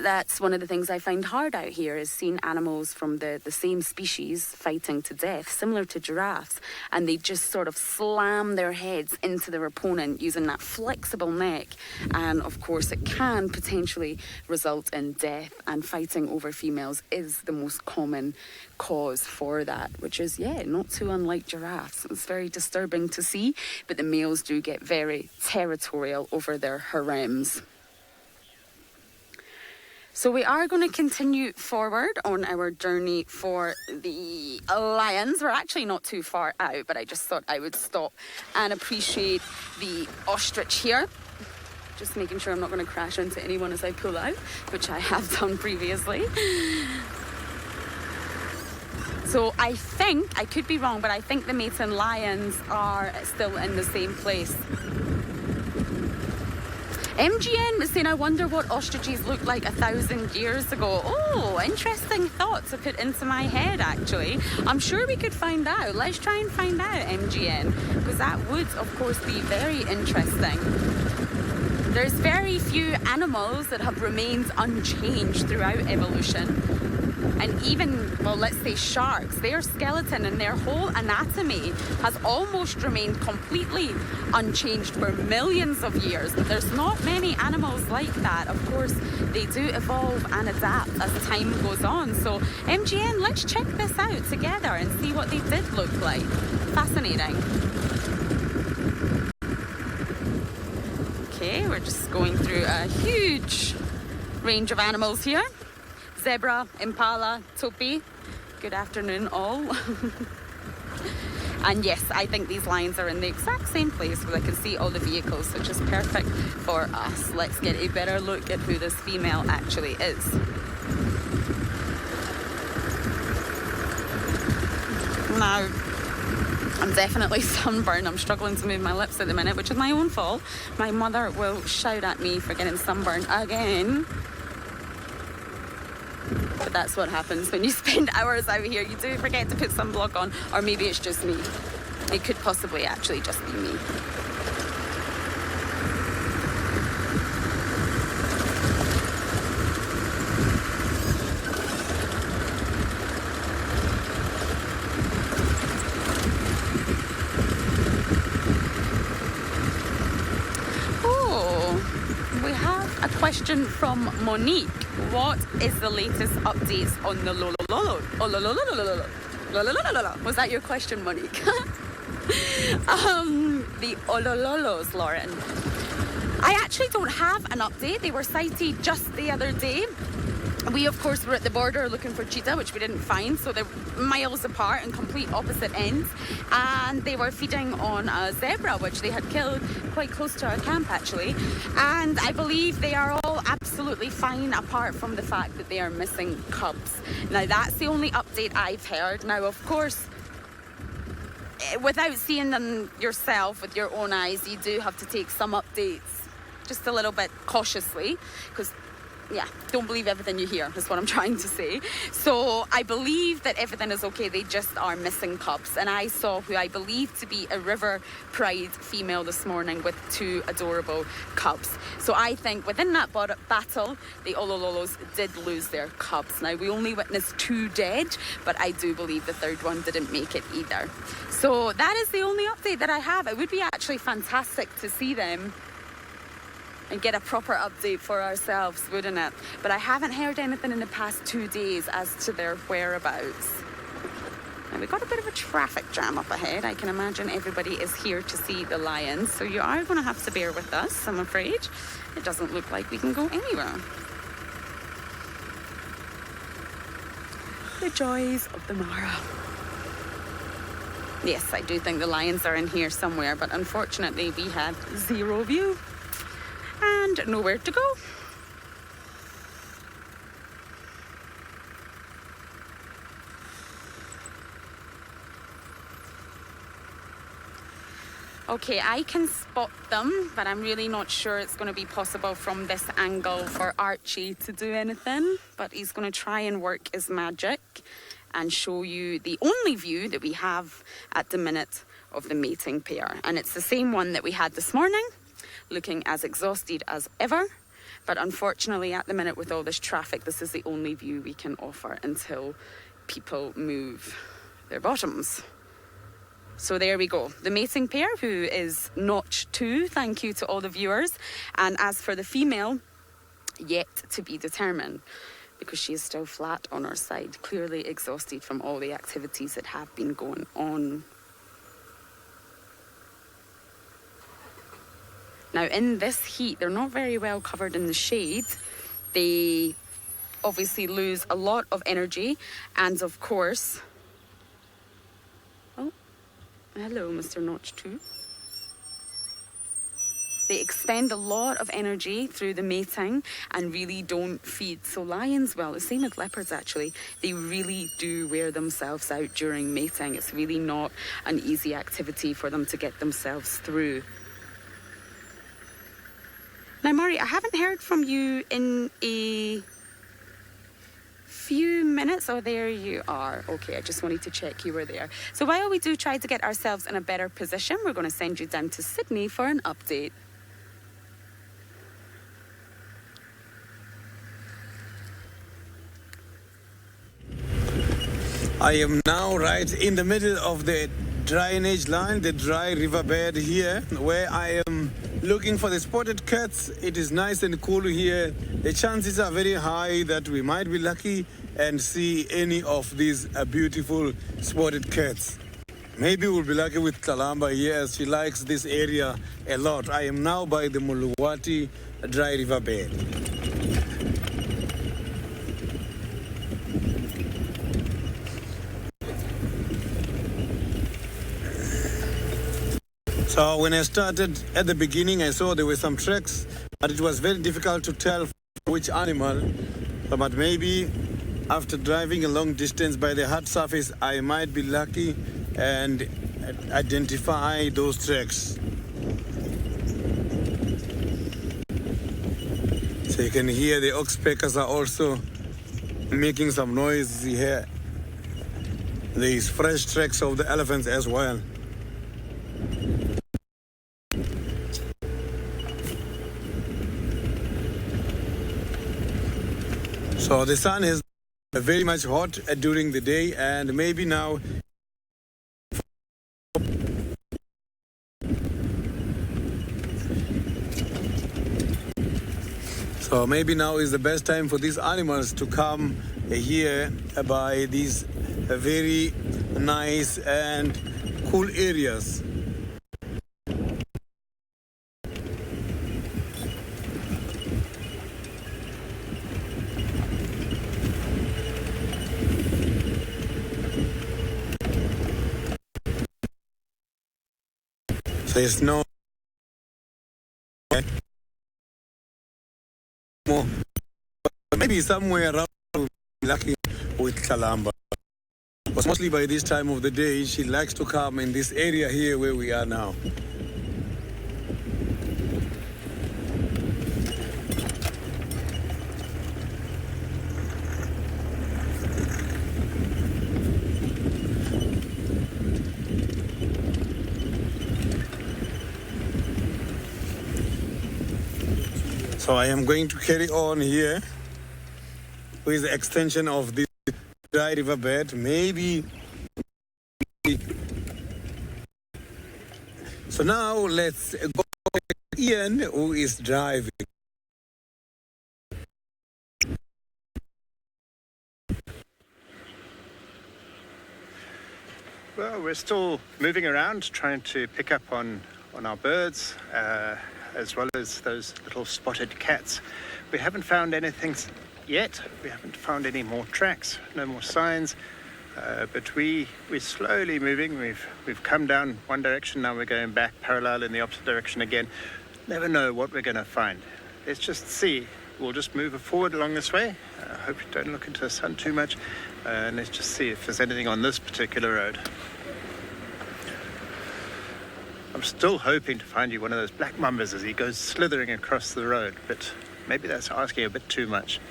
that's one of the things I find hard out here, is seeing animals from the same species fighting to death, similar to giraffes, and they just sort of slam their heads into their opponent using that flexible neck. And of course it can potentially result in death, and fighting over females is the most common cause for that, which is, not too unlike giraffes. It's very disturbing to see, but the males do get very territorial over their harems. So we are going to continue forward on our journey for the lions. We're actually not too far out, but I just thought I would stop and appreciate the ostrich here. Just making sure I'm not going to crash into anyone as I pull out, which I have done previously. So I think, I could be wrong, but I think the mating lions are still in the same place. MGN was saying, I wonder what ostriches looked like 1,000 years ago. Oh, interesting thought to put into my head, actually. I'm sure we could find out. Let's try and find out, MGN, because that would, of course, be very interesting. There's very few animals that have remained unchanged throughout evolution. And even, let's say sharks, their skeleton and their whole anatomy has almost remained completely unchanged for millions of years. But there's not many animals like that. Of course, they do evolve and adapt as time goes on. So, MGN, let's check this out together and see what they did look like. Fascinating. Okay, we're just going through a huge range of animals here. Zebra, impala, topi. Good afternoon, all. And yes, I think these lions are in the exact same place where I can see all the vehicles, which is perfect for us. Let's get a better look at who this female actually is. Now, I'm definitely sunburned. I'm struggling to move my lips at the minute, which is my own fault. My mother will shout at me for getting sunburned again. But that's what happens when you spend hours out here. You do forget to put sunblock on, or maybe it's just me. It could possibly actually just be me. Oh, we have a question from Monique. What is the latest updates on the lolololo? Was that your question, Monique? The olololos, Lauren. I actually don't have an update. They were sighted just the other day. We, of course, were at the border looking for cheetah, which we didn't find, so they're miles apart and complete opposite ends. And they were feeding on a zebra, which they had killed quite close to our camp, actually. And I believe they are all absolutely fine, apart from the fact that they are missing cubs. Now, that's the only update I've heard. Now, of course, without seeing them yourself with your own eyes, you do have to take some updates just a little bit cautiously, because yeah, don't believe everything you hear, is what I'm trying to say. So I believe that everything is okay. They just are missing cubs. And I saw who I believe to be a river pride female this morning with 2 adorable cubs. So I think within that battle, the Olololos did lose their cubs. Now, we only witnessed 2 dead, but I do believe the 3rd one didn't make it either. So that is the only update that I have. It would be actually fantastic to see them and get a proper update for ourselves, wouldn't it? But I haven't heard anything in the past 2 days as to their whereabouts. Now, we've got a bit of a traffic jam up ahead. I can imagine everybody is here to see the lions, so you are going to have to bear with us, I'm afraid. It doesn't look like we can go anywhere. The joys of the Mara. Yes, I do think the lions are in here somewhere, but unfortunately we had 0 view and nowhere to go. Okay, I can spot them, but I'm really not sure it's going to be possible from this angle for Archie to do anything. But he's going to try and work his magic and show you the only view that we have at the minute of the mating pair. And it's the same one that we had this morning, looking as exhausted as ever. But unfortunately, at the minute, with all this traffic, this is the only view we can offer until people move their bottoms. So there we go. The mating pair, who is notch 2. Thank you to all the viewers. And as for the female, yet to be determined, because she is still flat on her side, clearly exhausted from all the activities that have been going on. Now, in this heat, they're not very well covered in the shade. They obviously lose a lot of energy, and of course... Oh, hello, Mr. Notch 2. They expend a lot of energy through the mating and really don't feed. So lions, well, the same as leopards actually, they really do wear themselves out during mating. It's really not an easy activity for them to get themselves through. Now, Murray, I haven't heard from you in a few minutes. Oh, there you are. Okay, I just wanted to check you were there. So while we do try to get ourselves in a better position, we're going to send you down to Sydney for an update. I am now right in the middle of the drainage line, the dry riverbed here, where I am looking for the spotted cats. It is nice and cool here. The chances are very high that we might be lucky and see any of these beautiful spotted cats. Maybe we'll be lucky with Kalamba here, as she likes this area a lot. I am now by the Muluwati dry riverbed. So when I started at the beginning, I saw there were some tracks, but it was very difficult to tell which animal. But maybe after driving a long distance by the hard surface, I might be lucky and identify those tracks. So you can hear the oxpeckers are also making some noise here. There is fresh tracks of the elephants as well. So the sun is very much hot during the day, and maybe now is the best time for these animals to come here by these very nice and cool areas. There's no more. Maybe somewhere around lucky with Kalamba. But mostly by this time of the day, she likes to come in this area here where we are now. So I am going to carry on here with the extension of this dry riverbed. Maybe. So now let's go to Ian, who is driving. Well, we're still moving around, trying to pick up on our birds, as well as those little spotted cats. We haven't found anything yet. We haven't found any more tracks, no more signs. But we're slowly moving. We've come down one direction, now we're going back parallel in the opposite direction again. Never know what we're going to find. Let's just see. We'll just move forward along this way. I hope you don't look into the sun too much. And let's just see if there's anything on this particular road. I'm still hoping to find you one of those black mambas as he goes slithering across the road, but maybe that's asking a bit too much.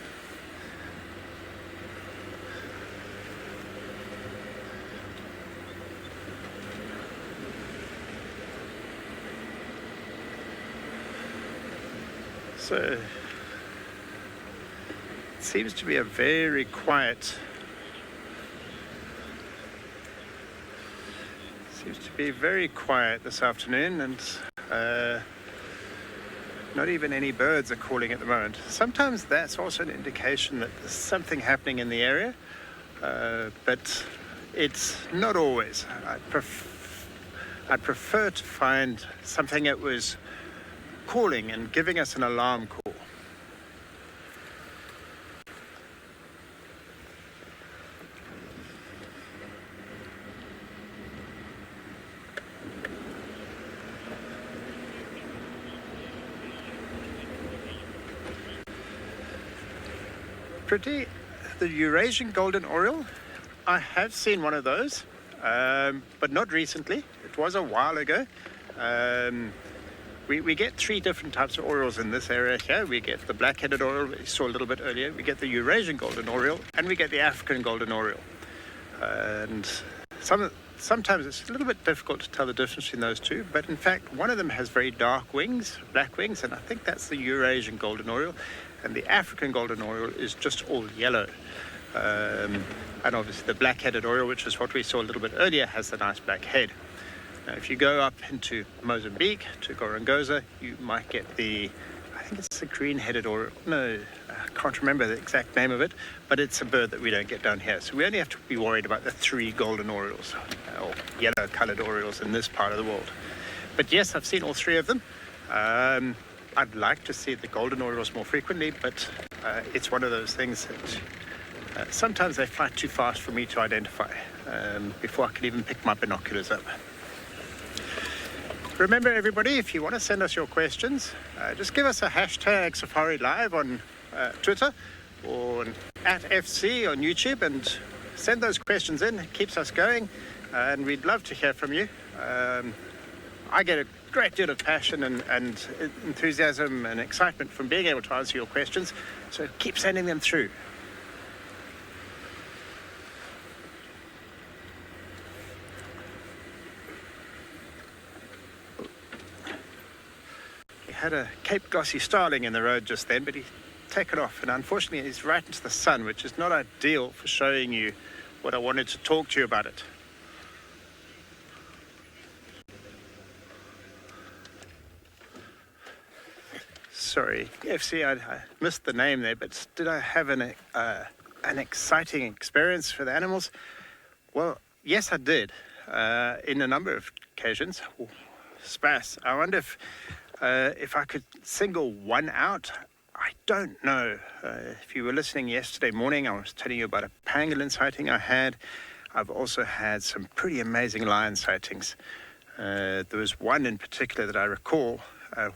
So, it seems to be a very quiet, this afternoon, and not even any birds are calling at the moment. Sometimes that's also an indication that there's something happening in the area, but it's not always. I'd prefer to find something that was calling and giving us an alarm call. The Eurasian golden oriole, I have seen one of those, but not recently. It was a while ago. We get three different types of orioles in this area here. We get the black-headed oriole, we saw a little bit earlier. We get the Eurasian golden oriole, and we get the African golden oriole. And sometimes it's a little bit difficult to tell the difference between those two, but in fact, one of them has very dark wings, black wings, and I think that's the Eurasian golden oriole. And the African golden oriole is just all yellow. And obviously the black-headed oriole, which is what we saw a little bit earlier, has the nice black head. Now, if you go up into Mozambique, to Gorongosa, you might get I think it's the green-headed oriole. No, I can't remember the exact name of it, but it's a bird that we don't get down here. So we only have to be worried about the three golden orioles, or yellow-coloured orioles in this part of the world. But yes, I've seen all three of them. I'd like to see the golden orioles more frequently, but it's one of those things that sometimes they fly too fast for me to identify before I can even pick my binoculars up. Remember, everybody, if you want to send us your questions, just give us a hashtag Safari Live on Twitter or at FC on YouTube and send those questions in. It keeps us going, and we'd love to hear from you. I get a great deal of passion and enthusiasm and excitement from being able to answer your questions, so keep sending them through. We had a Cape glossy starling in the road just then, but he's taken off, and unfortunately he's right into the sun, which is not ideal for showing you what I wanted to talk to you about it. Sorry, FC, I missed the name there, but did I have an exciting experience with animals? Well, yes, I did, in a number of occasions. Oh, spas. I wonder if I could single one out. I don't know. If you were listening yesterday morning, I was telling you about a pangolin sighting I had. I've also had some pretty amazing lion sightings. There was one in particular that I recall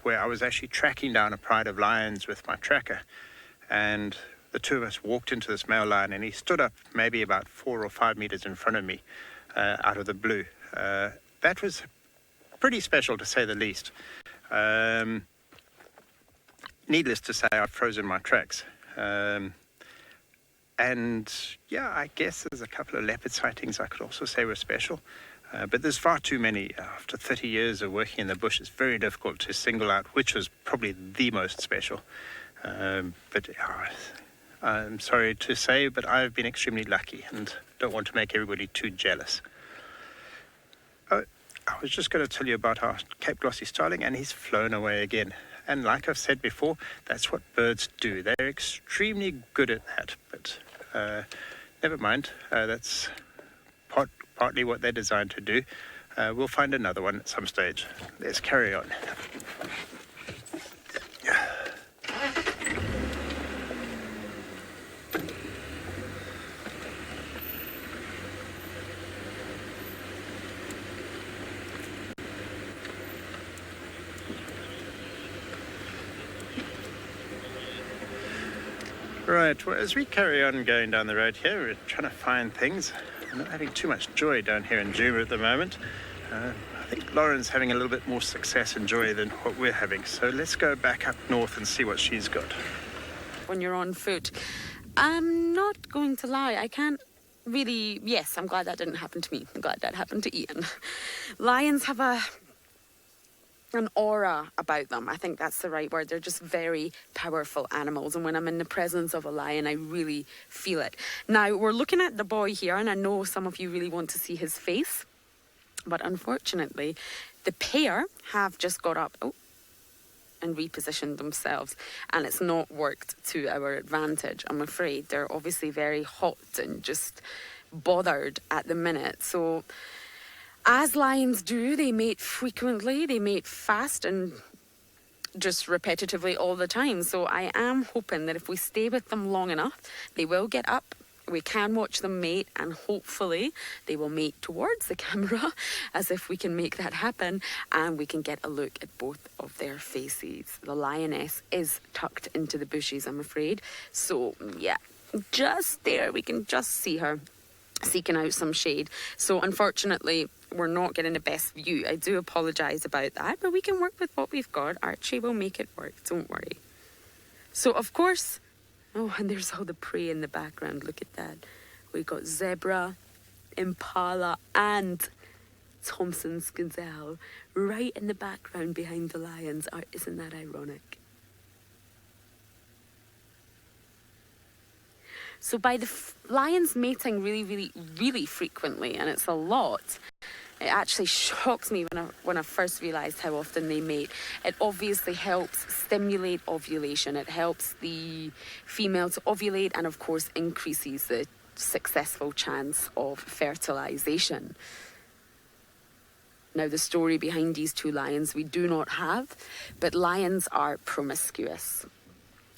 where I was actually tracking down a pride of lions with my tracker, and the two of us walked into this male lion, and he stood up maybe about 4 or 5 meters in front of me out of the blue. That was pretty special, to say the least. Needless to say, I've frozen my tracks. And yeah, I guess there's a couple of leopard sightings I could also say were special. But there's far too many. After 30 years of working in the bush, it's very difficult to single out which was probably the most special. But I'm sorry to say, but I've been extremely lucky and don't want to make everybody too jealous. I was just going to tell you about our Cape Glossy starling, and he's flown away again. And like I've said before, that's what birds do. They're extremely good at that. But never mind. That's partly what they're designed to do. We'll find another one at some stage. Let's carry on. Right, well, as we carry on going down the road here, we're trying to find things. I'm not having too much joy down here in Djuma at the moment. I think Lauren's having a little bit more success and joy than what we're having. So let's go back up north and see what she's got. When you're on foot, I'm not going to lie, I can't really... Yes, I'm glad that didn't happen to me. I'm glad that happened to Ian. Lions have an aura about them. I think that's the right word. They're just very powerful animals, and when I'm in the presence of a lion, I really feel it. Now, we're looking at the boy here, and I know some of you really want to see his face, but unfortunately, the pair have just got up and repositioned themselves, and it's not worked to our advantage, I'm afraid. They're obviously very hot and just bothered at the minute, so as lions do, they mate frequently, they mate fast and just repetitively all the time. So I am hoping that if we stay with them long enough, they will get up, we can watch them mate, and hopefully they will mate towards the camera, as if we can make that happen, and we can get a look at both of their faces. The lioness is tucked into the bushes, I'm afraid. So yeah, just there, we can just see her seeking out some shade. So unfortunately, we're not getting the best view. I do apologise about that, but we can work with what we've got. Archie will make it work, don't worry. So of course, and there's all the prey in the background. Look at that. We've got zebra, impala, and Thompson's gazelle right in the background behind the lions. Isn't that ironic? So by the lions mating really frequently, and it's a lot, it actually shocks me when I first realised how often they mate. It obviously helps stimulate ovulation. It helps the female to ovulate, and of course increases the successful chance of fertilisation. Now, the story behind these two lions we do not have, but lions are promiscuous.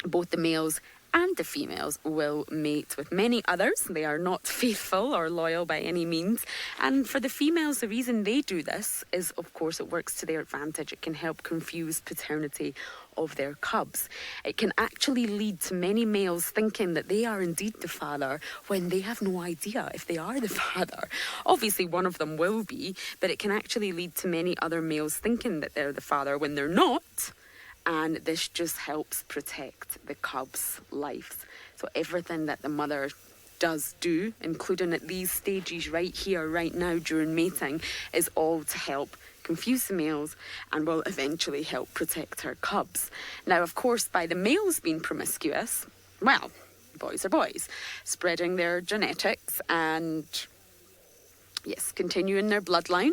Both the males and the females will mate with many others. They are not faithful or loyal by any means. And for the females, the reason they do this is, of course, it works to their advantage. It can help confuse paternity of their cubs. It can actually lead to many males thinking that they are indeed the father when they have no idea if they are the father. Obviously, one of them will be, but it can actually lead to many other males thinking that they're the father when they're not. And this just helps protect the cub's lives. So everything that the mother does do, including at these stages right here, right now during mating, is all to help confuse the males and will eventually help protect her cubs. Now, of course, by the males being promiscuous, well, boys are boys, spreading their genetics and, yes, continuing their bloodline,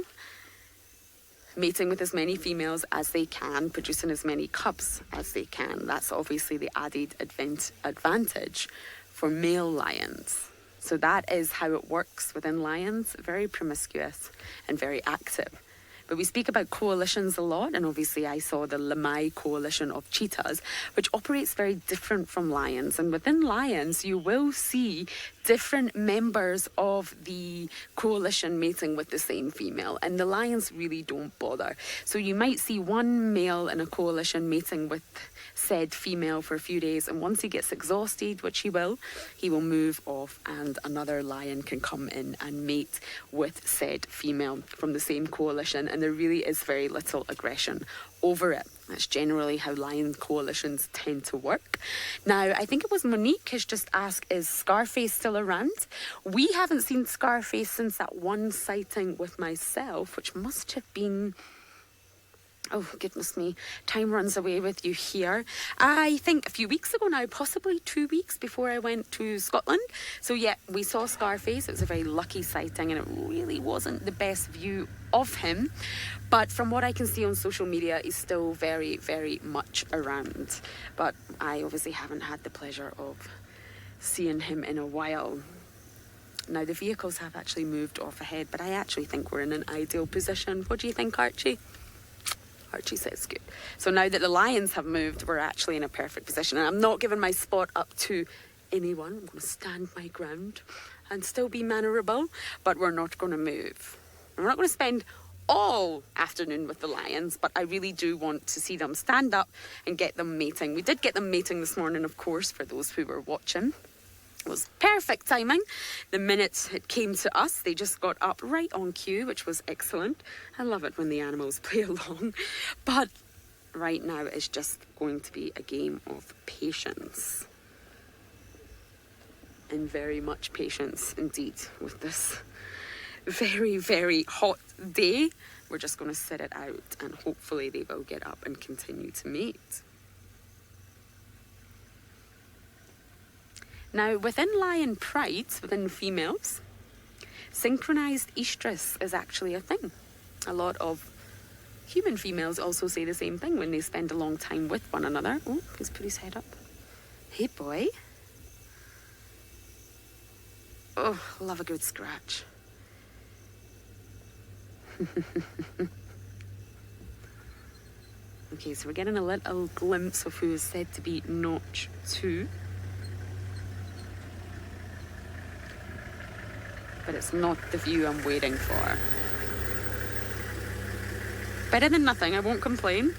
mating with as many females as they can, producing as many cubs as they can. That's obviously the added advantage for male lions. So that is how it works within lions, very promiscuous and very active. But we speak about coalitions a lot, and obviously I saw the Lamai coalition of cheetahs, which operates very different from lions. And within lions, you will see different members of the coalition mating with the same female, and the lions really don't bother. So you might see one male in a coalition mating with said female for a few days, and once he gets exhausted, which he will move off, and another lion can come in and mate with said female from the same coalition, and there really is very little aggression over it. That's generally how lion coalitions tend to work. Now, I think it was Monique has just asked, is Scarface still around? We haven't seen Scarface since that one sighting with myself, which must have been... oh, goodness me, time runs away with you here. I think a few weeks ago now, possibly 2 weeks before I went to Scotland. So yeah, we saw Scarface. It was a very lucky sighting, and it really wasn't the best view of him. But from what I can see on social media, he's still very, very much around. But I obviously haven't had the pleasure of seeing him in a while. Now, the vehicles have actually moved off ahead, but I actually think we're in an ideal position. What do you think, Archie? Archie says good. So now that the lions have moved, we're actually in a perfect position. And I'm not giving my spot up to anyone. I'm going to stand my ground and still be mannerable, but we're not going to move. We're not going to spend all afternoon with the lions, but I really do want to see them stand up and get them mating. We did get them mating this morning, of course, for those who were watching. It was perfect timing. The minute it came to us, they just got up right on cue, which was excellent. I love it when the animals play along. But right now it's just going to be a game of patience. And very much patience indeed with this very, very hot day. We're just going to sit it out, and hopefully they will get up and continue to mate. Now, within lion prides, within females, synchronized estrus is actually a thing. A lot of human females also say the same thing when they spend a long time with one another. Oh, he's put his head up. Hey, boy. Oh, love a good scratch. Okay, so we're getting a little glimpse of who is said to be Notch 2. But it's not the view I'm waiting for. Better than nothing, I won't complain.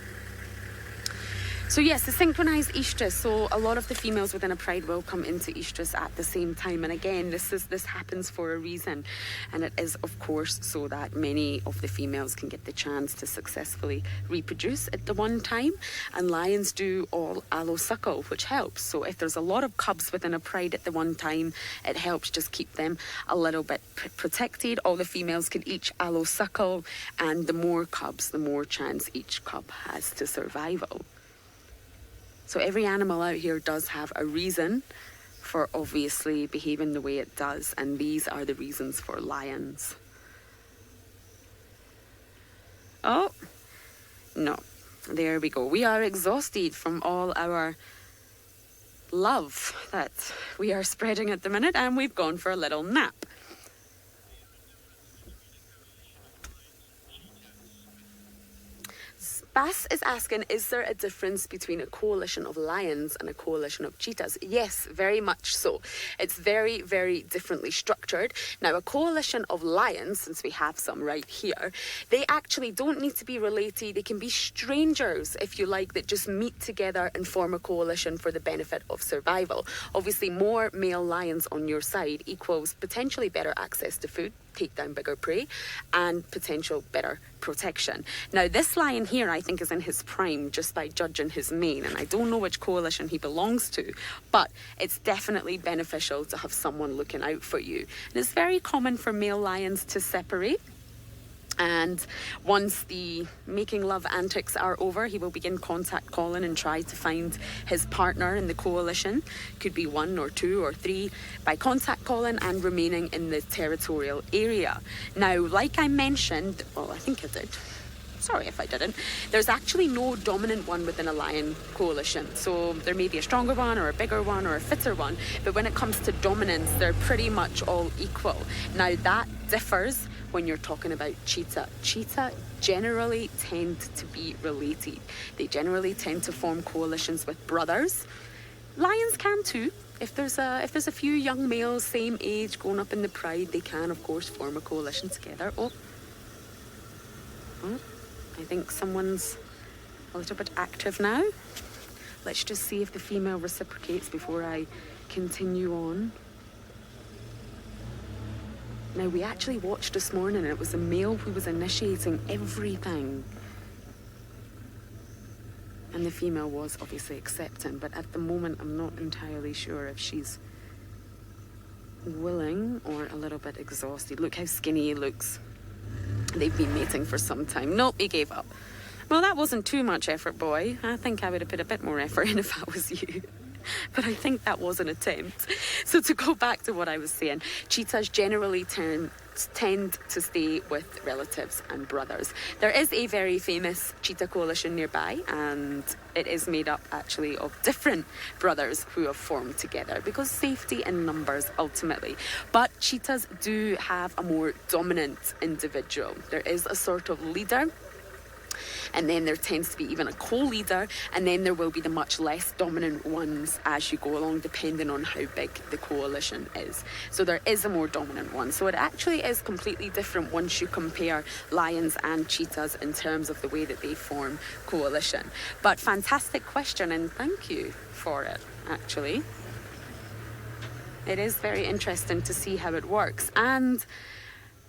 So yes, the synchronized estrus. So a lot of the females within a pride will come into estrus at the same time. And again, this happens for a reason. And it is, of course, so that many of the females can get the chance to successfully reproduce at the one time. And lions do all allosuckle, which helps. So if there's a lot of cubs within a pride at the one time, it helps just keep them a little bit protected. All the females can each allosuckle, and the more cubs, the more chance each cub has to survival. So every animal out here does have a reason for obviously behaving the way it does, and these are the reasons for lions. Oh, no, there we go. We are exhausted from all our love that we are spreading at the minute, and we've gone for a little nap. Bass is asking, is there a difference between a coalition of lions and a coalition of cheetahs? Yes, very much so. It's very, very differently structured. Now, a coalition of lions, since we have some right here, they actually don't need to be related. They can be strangers, if you like, that just meet together and form a coalition for the benefit of survival. Obviously, more male lions on your side equals potentially better access to food, take down bigger prey, and potential better protection. Now, this lion here, I think, is in his prime just by judging his mane, and I don't know which coalition he belongs to, but it's definitely beneficial to have someone looking out for you. And it's very common for male lions to separate. And once the making love antics are over, he will begin contact calling and try to find his partner in the coalition. Could be 1 or 2 or 3 by contact calling and remaining in the territorial area. Now, like I mentioned, well, I think I did. Sorry if I didn't. There's actually no dominant one within a lion coalition. So there may be a stronger one or a bigger one or a fitter one, but when it comes to dominance, they're pretty much all equal. Now, that differs when you're talking about cheetah. Cheetah generally tend to be related. They generally tend to form coalitions with brothers. Lions can too, if there's a few young males, same age, growing up in the pride, they can, of course, form a coalition together. Oh, I think someone's a little bit active now. Let's just see if the female reciprocates before I continue on. Now, we actually watched this morning, and it was the male who was initiating everything. And the female was obviously accepting, but at the moment I'm not entirely sure if she's willing or a little bit exhausted. Look how skinny he looks. They've been mating for some time. Nope, he gave up. Well, that wasn't too much effort, boy. I think I would have put a bit more effort in if I was you. But I think that was an attempt. So to go back to what I was saying, cheetahs generally tend to stay with relatives and brothers. There is a very famous cheetah coalition nearby, and it is made up actually of different brothers who have formed together because safety in numbers ultimately. But cheetahs do have a more dominant individual. There is a sort of leader, and then there tends to be even a co-leader, and then there will be the much less dominant ones as you go along, depending on how big the coalition is. So there is a more dominant one. So it actually is completely different once you compare lions and cheetahs in terms of the way that they form coalition. But fantastic question, and thank you for it, actually. It is very interesting to see how it works. And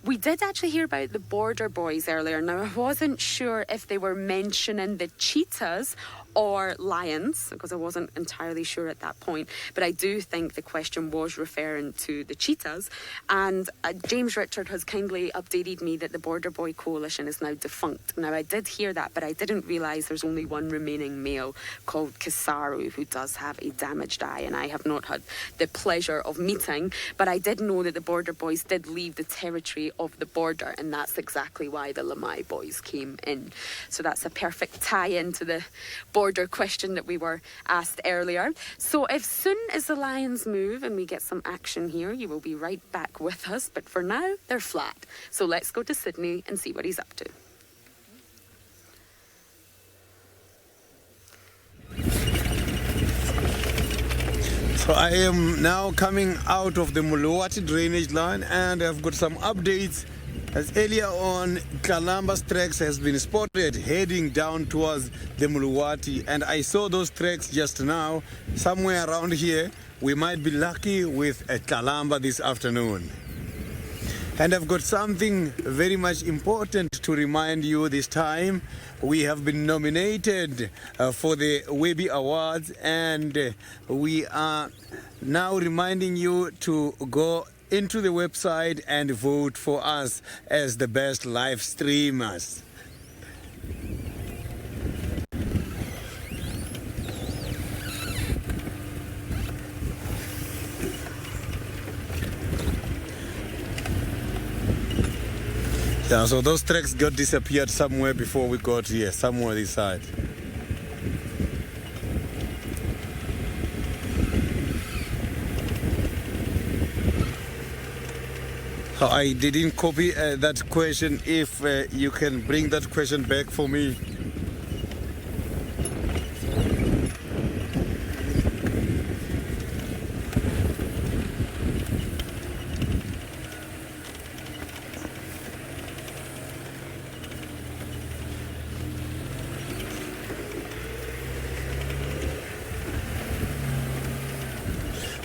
we did actually hear about the border boys earlier. Now, I wasn't sure if they were mentioning the cheetahs or lions, because I wasn't entirely sure at that point. But I do think the question was referring to the cheetahs. And James Richard has kindly updated me that the Border Boy Coalition is now defunct. Now, I did hear that, but I didn't realise there's only one remaining male called Kisaru, who does have a damaged eye, and I have not had the pleasure of meeting. But I did know that the Border Boys did leave the territory of the border, and that's exactly why the Lamai Boys came in. So that's a perfect tie-in to the border question that we were asked earlier. So as soon as the lions move and we get some action here, you will be right back with us. But for now, they're flat. So let's go to Sydney and see what he's up to. So I am now coming out of the Muluwati drainage line, and I've got some updates. As earlier on, Kalamba's tracks has been spotted heading down towards the Muluwati, and I saw those tracks just now. Somewhere around here, we might be lucky with a Kalamba this afternoon. And I've got something very much important to remind you this time. We have been nominated for the Webby Awards, and we are now reminding you to go into the website and vote for us as the best live streamers. Yeah, so those tracks got disappeared somewhere before we got here, somewhere this side. I didn't copy that question. If you can bring that question back for me.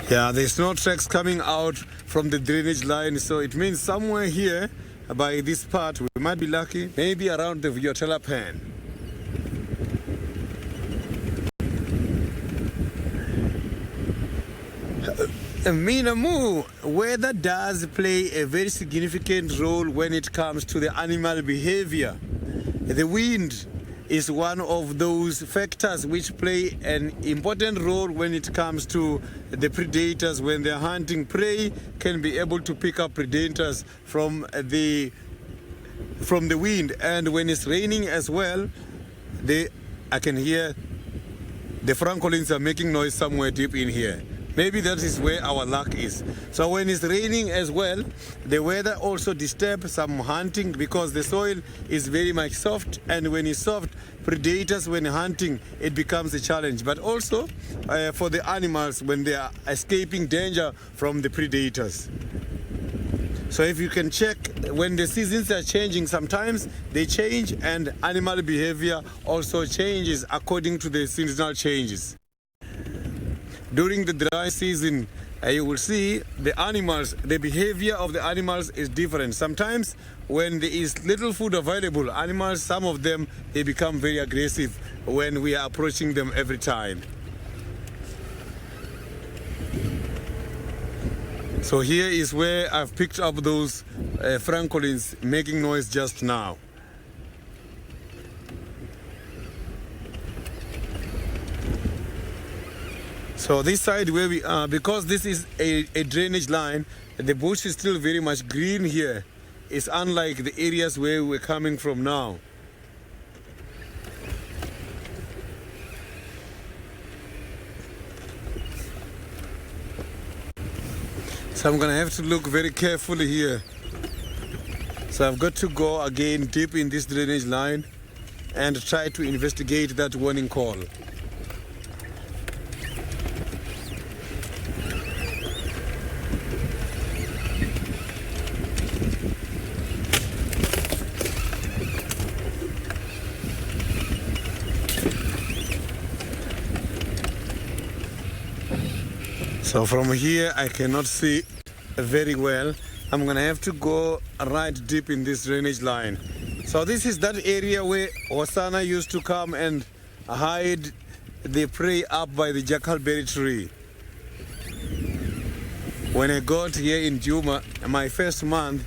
Yeah, there's no tracks coming out from the drainage line, so it means somewhere here by this part we might be lucky, maybe around the Viotella pan. Minamu, weather does play a very significant role when it comes to the animal behavior. The wind is one of those factors which play an important role when it comes to the predators. When they're hunting prey, can be able to pick up predators from the wind. And when it's raining as well, I can hear the francolins are making noise somewhere deep in here. Maybe that is where our luck is. So when it's raining as well, the weather also disturbs some hunting because the soil is very much soft, and when it's soft, predators when hunting, it becomes a challenge. But also for the animals when they are escaping danger from the predators. So if you can check, when the seasons are changing, sometimes they change, and animal behavior also changes according to the seasonal changes. During the dry season, you will see the animals, the behavior of the animals is different. Sometimes when there is little food available, animals, some of them, they become very aggressive when we are approaching them every time. So here is where I've picked up those francolins making noise just now. So this side where we are, because this is a drainage line, the bush is still very much green here. It's unlike the areas where we're coming from now. So I'm gonna have to look very carefully here. So I've got to go again deep in this drainage line and try to investigate that warning call. So from here I cannot see very well. I'm gonna have to go right deep in this drainage line. So this is that area where Hosana used to come and hide the prey up by the jackalberry tree. When I got here in Juma, my first month,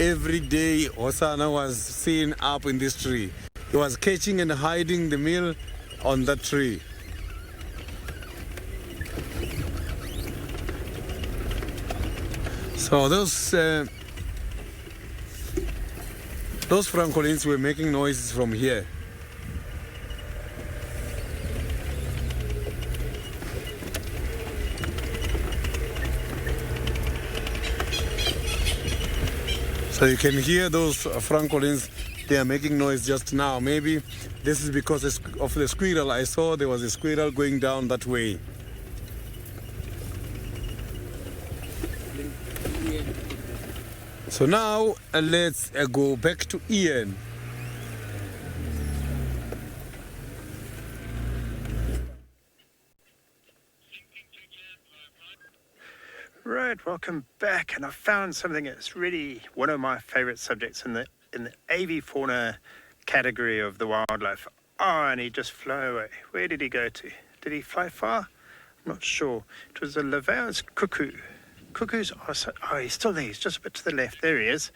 every day Hosana was seen up in this tree. He was catching and hiding the meal on that tree. So those francolins were making noises from here. So you can hear those francolins, they are making noise just now. Maybe this is because of the squirrel. I saw there was a squirrel going down that way. So now let's go back to Ian. Right, welcome back, and I found something that's really one of my favorite subjects in the avifauna category of the wildlife. Oh, and he just flew away. Where did he go to? Did he fly far? I'm not sure. It was a Laveau's cuckoo. Cuckoos are he's still there. He's just a bit to the left. There he is.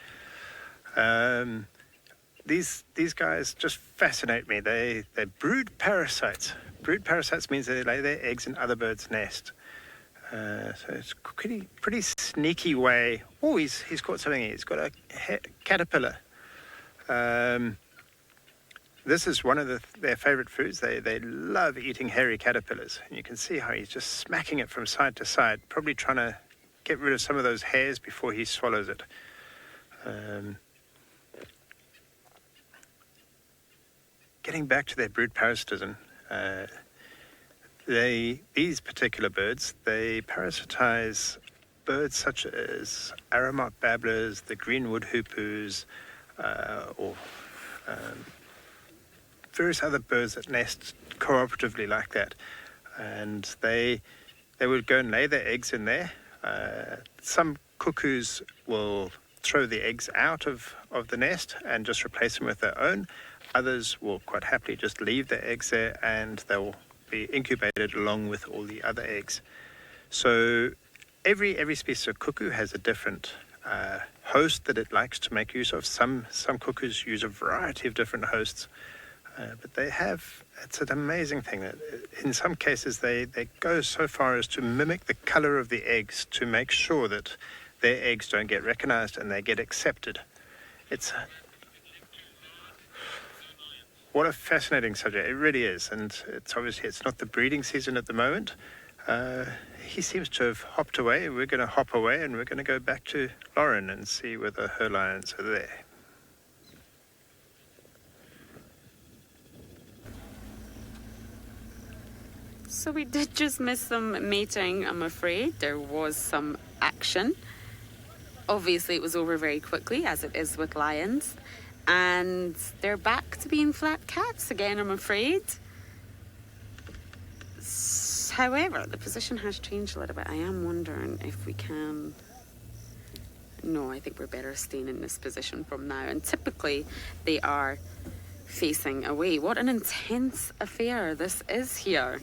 These guys just fascinate me. They brood parasites. Brood parasites means they lay their eggs in other birds' nest. So it's a pretty sneaky way. Oh, he's caught something. He's got a caterpillar. This is one of their favorite foods. They love eating hairy caterpillars. And you can see how he's just smacking it from side to side, probably trying to get rid of some of those hairs before he swallows it. Getting back to their brood parasitism, these particular birds, they parasitize birds such as aramot babblers, the greenwood hoopoes, or various other birds that nest cooperatively like that. And they would go and lay their eggs in there. Some cuckoos will throw the eggs out of the nest and just replace them with their own. Others will quite happily just leave their eggs there, and they'll be incubated along with all the other eggs. So every species of cuckoo has a different host that it likes to make use of. Some cuckoos use a variety of different hosts, but it's an amazing thing that in some cases they go so far as to mimic the color of the eggs to make sure that their eggs don't get recognized and they get accepted. What a fascinating subject. It really is. And it's not the breeding season at the moment. he seems to have hopped away. We're going to hop away and we're going to go back to Lauren and see whether her lions are there. So we did just miss some mating, I'm afraid. There was some action. Obviously it was over very quickly, as it is with lions. And they're back to being flat cats again, I'm afraid. However, the position has changed a little bit. I am wondering if we can... No, I think we're better staying in this position from now. And typically they are facing away. What an intense affair this is here.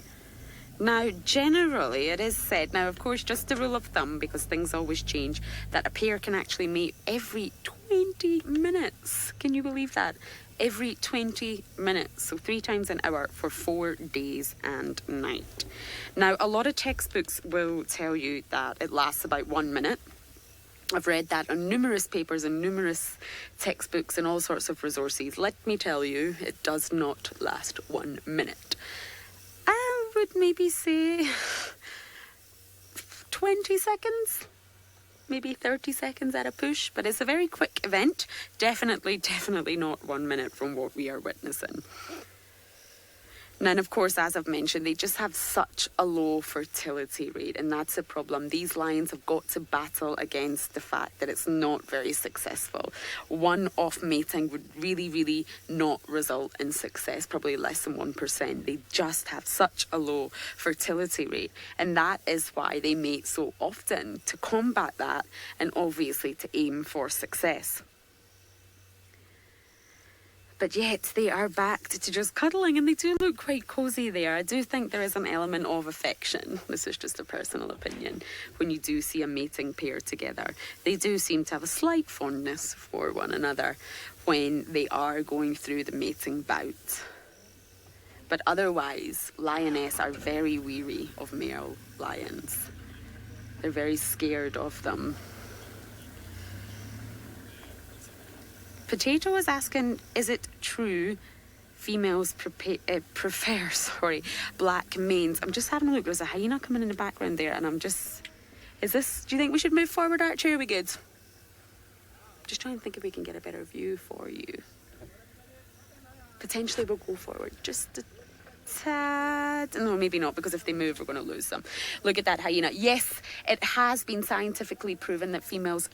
Now, generally, it is said, now, of course, just a rule of thumb, because things always change, that a pair can actually mate every 20 minutes. Can you believe that? Every 20 minutes, so 3 times an hour for 4 days and night. Now, a lot of textbooks will tell you that it lasts about 1 minute. I've read that on numerous papers and numerous textbooks and all sorts of resources. Let me tell you, it does not last 1 minute. I would maybe say 20 seconds, maybe 30 seconds at a push, but it's a very quick event. Definitely not 1 minute from what we are witnessing. Now, and of course, as I've mentioned, they just have such a low fertility rate, and that's a problem. These lions have got to battle against the fact that it's not very successful. One-off mating would really not result in success, probably less than 1%. They just have such a low fertility rate, and that is why they mate so often, to combat that and obviously to aim for success. But yet they are back to just cuddling, and they do look quite cosy there. I do think there is an element of affection. This is just a personal opinion. When you do see a mating pair together, they do seem to have a slight fondness for one another when they are going through the mating bout. But otherwise, lioness are very weary of male lions. They're very scared of them. Potato is asking, is it true females prefer black manes? I'm just having a look. There's a hyena coming in the background there, and I'm just... do you think we should move forward, Archie? Are we good? Just trying to think if we can get a better view for you. Potentially we'll go forward just a tad. No, maybe not, because if they move, we're going to lose them. Look at that hyena. Yes, it has been scientifically proven that females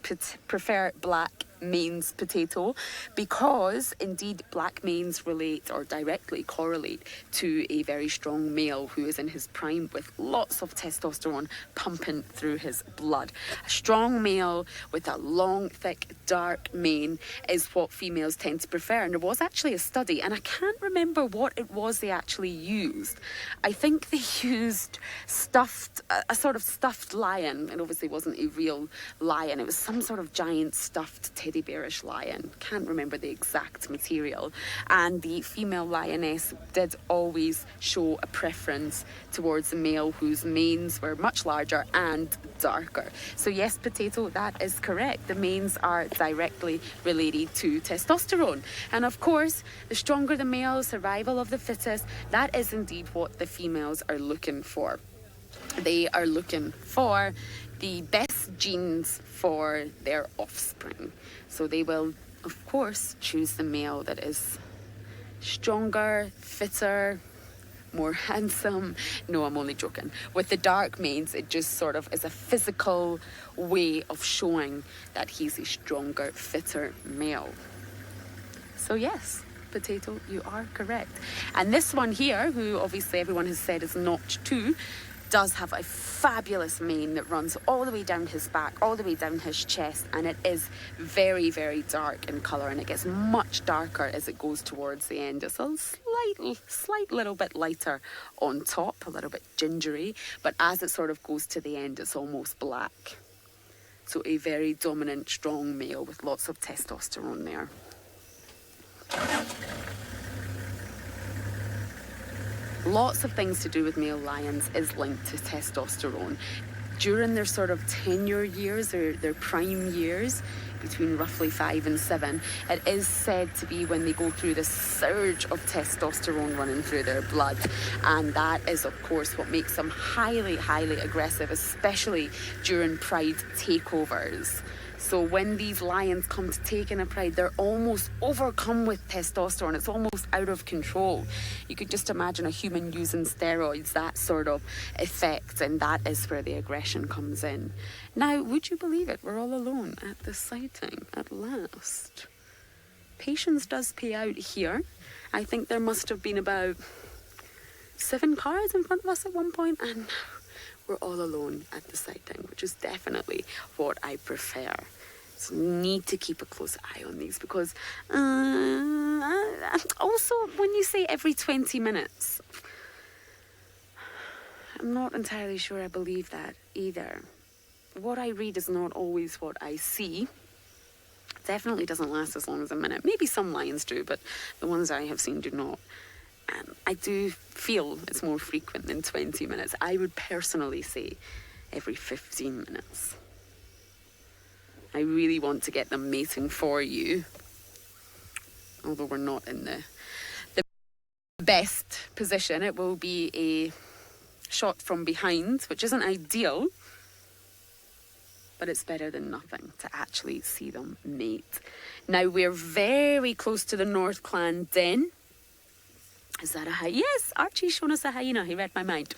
prefer black manes, Potato, because indeed black manes relate or directly correlate to a very strong male who is in his prime with lots of testosterone pumping through his blood. A strong male with a long, thick, dark mane is what females tend to prefer. And there was actually a study, and I can't remember what it was they actually used. I think they used a sort of stuffed lion. It obviously wasn't a real lion. It was some sort of giant stuffed teddy bearish lion. Can't remember the exact material. And the female lioness did always show a preference towards the male whose manes were much larger and darker. So yes, Potato, that is correct. The manes are directly related to testosterone. And of course, the stronger the male, survival of the fittest, that is indeed what the females are looking for. They are looking for the best genes for their offspring. So they will, of course, choose the male that is stronger, fitter, more handsome. No, I'm only joking. With the dark manes, it just sort of is a physical way of showing that he's a stronger, fitter male. So yes, Potato, you are correct. And this one here, who obviously everyone has said is Notch 2, does have a fabulous mane that runs all the way down his back, all the way down his chest, and it is very, very dark in colour, and it gets much darker as it goes towards the end. It's a slight little bit lighter on top, a little bit gingery, but as it sort of goes to the end, it's almost black. So a very dominant, strong male with lots of testosterone there. Lots of things to do with male lions is linked to testosterone. during their sort of tenure years, or their prime years, between roughly 5 and 7, it is said to be when they go through this surge of testosterone running through their blood. And that is, of course, what makes them highly, highly aggressive, especially during pride takeovers. So when these lions come to take in a pride, they're almost overcome with testosterone. It's almost out of control. You could just imagine a human using steroids, that sort of effect, and that is where the aggression comes in. Now, would you believe it? We're all alone at this sighting at last. Patience does pay out here. I think there must have been about 7 cars in front of us at one point, and we're all alone at the sighting, which is definitely what I prefer. So need to keep a close eye on these, because also when you say every 20 minutes, I'm not entirely sure I believe that either. What I read is not always what I see. Definitely doesn't last as long as a minute. Maybe some lions do, but the ones I have seen do not. I do feel it's more frequent than 20 minutes. I would personally say every 15 minutes. I really want to get them mating for you, although we're not in the best position. It will be a shot from behind, which isn't ideal, but it's better than nothing to actually see them mate. Now, we're very close to the North Clan den. Is that a hyena? Yes, Archie's shown us a hyena. He read my mind.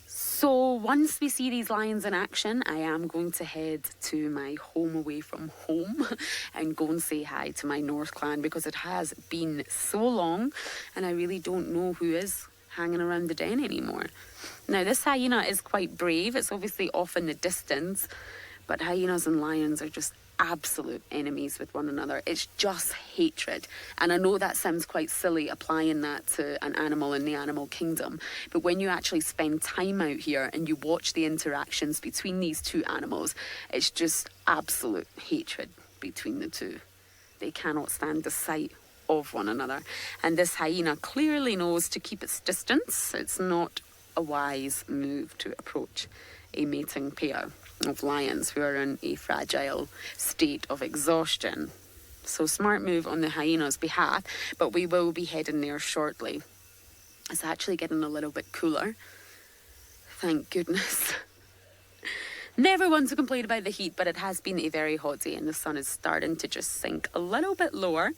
So once we see these lions in action, I am going to head to my home away from home and go and say hi to my North Clan, because it has been so long and I really don't know who is hanging around the den anymore. Now, this hyena is quite brave. It's obviously off in the distance, but hyenas and lions are just absolute enemies with one another. It's just hatred. And I know that sounds quite silly applying that to an animal in the animal kingdom, but when you actually spend time out here and you watch the interactions between these two animals, it's just absolute hatred between the two. They cannot stand the sight of one another. And this hyena clearly knows to keep its distance. It's not a wise move to approach a mating pair of lions who are in a fragile state of exhaustion. So smart move on the hyena's behalf, but we will be heading there shortly. It's actually getting a little bit cooler. Thank goodness. Never one to complain about the heat, but it has been a very hot day and the sun is starting to just sink a little bit lower.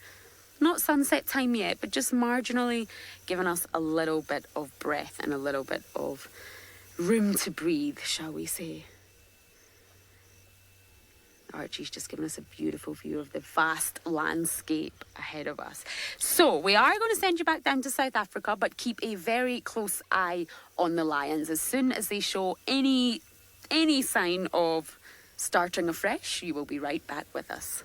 Not sunset time yet, but just marginally giving us a little bit of breath and a little bit of room to breathe, shall we say. Archie's just given us a beautiful view of the vast landscape ahead of us. So we are going to send you back down to South Africa, but keep a very close eye on the lions. As soon as they show any sign of starting afresh, you will be right back with us.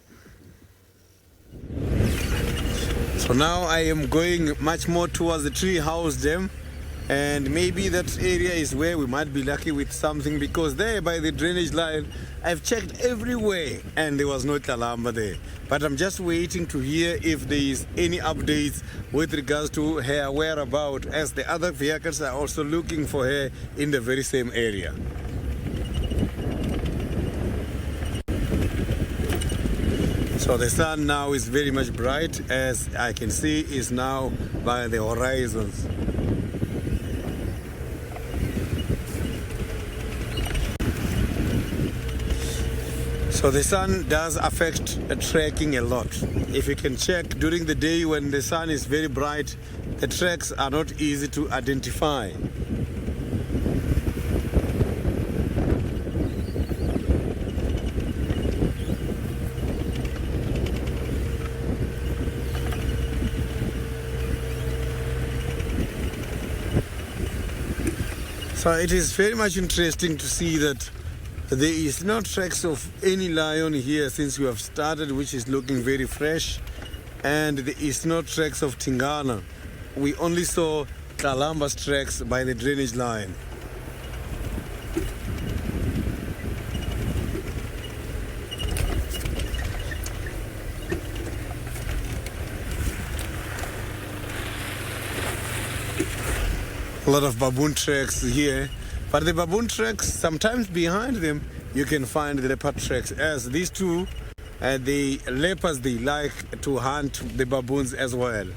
So now I am going much more towards the tree house dam, and maybe that area is where we might be lucky with something, because there by the drainage line I've checked everywhere and there was no Kalamba there. But I'm just waiting to hear if there is any updates with regards to her whereabouts, as the other vehicles are also looking for her in the very same area. So the sun now is very much bright, as I can see is now by the horizons. So the sun does affect tracking a lot. If you can check during the day when the sun is very bright, the tracks are not easy to identify. So it is very much interesting to see that there is no tracks of any lion here since we have started, which is looking very fresh, and there is no tracks of Tingana. We only saw Kalamba's tracks by the drainage line. A lot of baboon tracks here, But the baboon tracks, sometimes behind them, you can find the leopard tracks, as these two, the leopards, they like to hunt the baboons as well.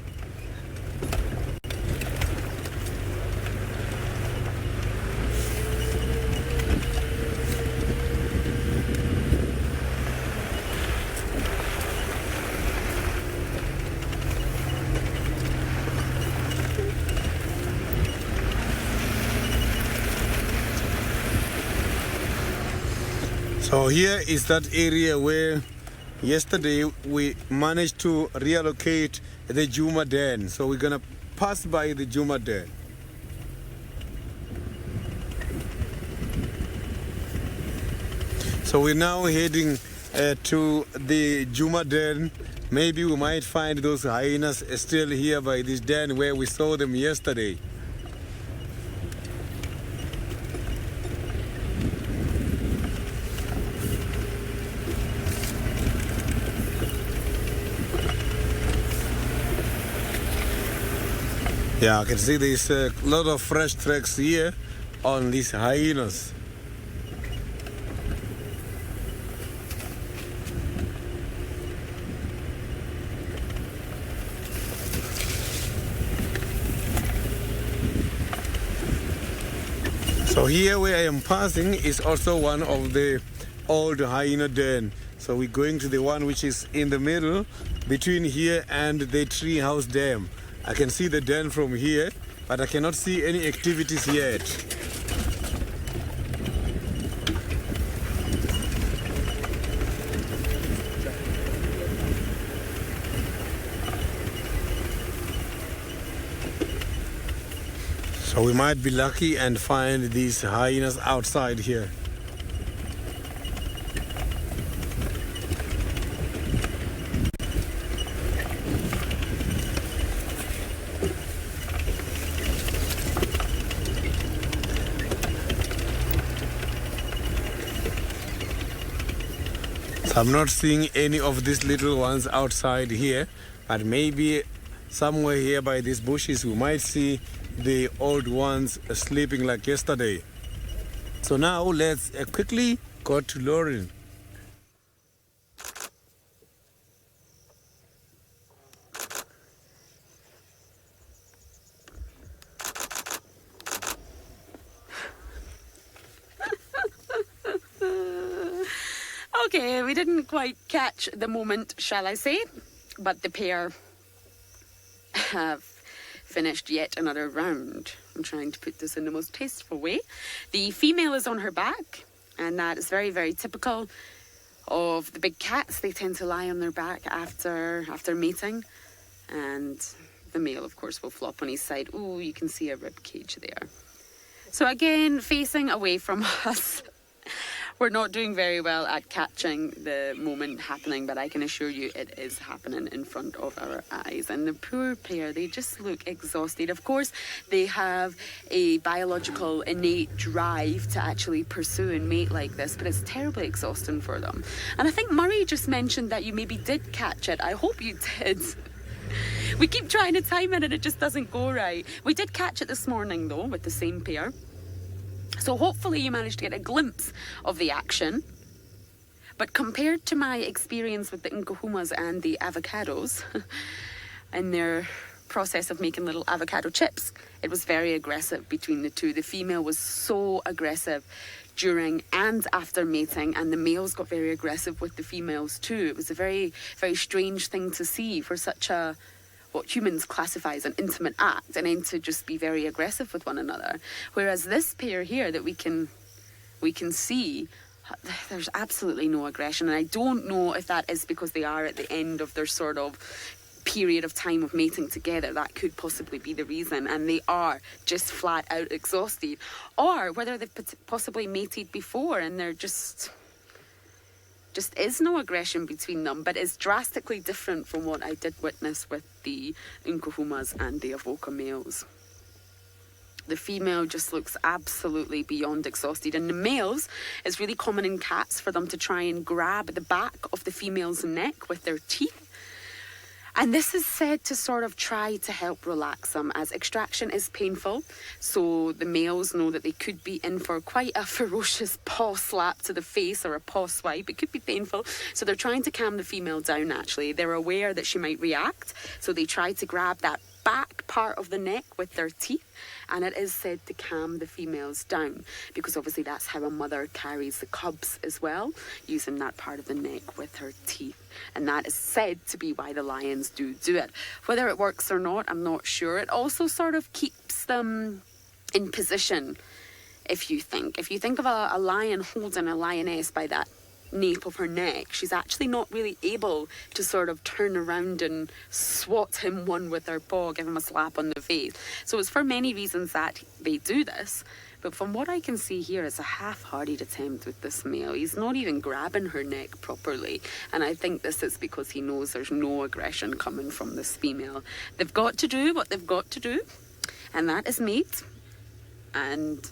So here is that area where yesterday we managed to reallocate the Juma den. So we're gonna pass by the Juma den. So we're now heading to the Juma den. Maybe we might find those hyenas still here by this den where we saw them yesterday. Yeah, I can see there's a lot of fresh tracks here on these hyenas. So here where I am passing is also one of the old hyena den. So we're going to the one which is in the middle between here and the treehouse dam. I can see the den from here, but I cannot see any activities yet. So we might be lucky and find these hyenas outside here. I'm not seeing any of these little ones outside here, but maybe somewhere here by these bushes we might see the old ones sleeping like yesterday. So now let's quickly go to Lauren. Okay, we didn't quite catch the moment, shall I say, but the pair have finished yet another round. I'm trying to put this in the most tasteful way. The female is on her back, and that is very, very typical of the big cats. They tend to lie on their back after mating, and the male, of course, will flop on his side. Ooh, you can see a rib cage there. So again, facing away from us. We're not doing very well at catching the moment happening, but I can assure you it is happening in front of our eyes. And the poor pair, they just look exhausted. Of course, they have a biological innate drive to actually pursue and mate like this, but it's terribly exhausting for them. And I think Murray just mentioned that you maybe did catch it. I hope you did. We keep trying to time it and it just doesn't go right. We did catch it this morning though, with the same pair. So hopefully you managed to get a glimpse of the action. But compared to my experience with the nkuhumas and the avocados and their process of making little avocado chips, it was very aggressive between the two. The female was so aggressive during and after mating, and the males got very aggressive with the females too. It was a very, very strange thing to see for such a what humans classify as an intimate act, and then to just be very aggressive with one another. Whereas this pair here that we can see, there's absolutely no aggression, and I don't know if that is because they are at the end of their sort of period of time of mating together. That could possibly be the reason, and they are just flat out exhausted, or whether they've possibly mated before and they're just is no aggression between them, but it's drastically different from what I did witness with the nkuhumas and the avoca males. The female just looks absolutely beyond exhausted, and the males, it's really common in cats for them to try and grab the back of the female's neck with their teeth. And this is said to sort of try to help relax them, as extraction is painful. So the males know that they could be in for quite a ferocious paw slap to the face or a paw swipe. It could be painful. So they're trying to calm the female down, actually. They're aware that she might react. So they try to grab that back part of the neck with their teeth. And it is said to calm the females down, because obviously that's how a mother carries the cubs as well, using that part of the neck with her teeth. And that is said to be why the lions do it. Whether it works or not, I'm not sure. It also sort of keeps them in position, if you think. If you think of a lion holding a lioness by that nape of her neck, she's actually not really able to sort of turn around and swat him one with her paw, give him a slap on the face. So it's for many reasons that they do this. But from what I can see here, it's a half-hearted attempt with this male. He's not even grabbing her neck properly. And I think this is because he knows there's no aggression coming from this female. They've got to do what they've got to do, and that is mate. And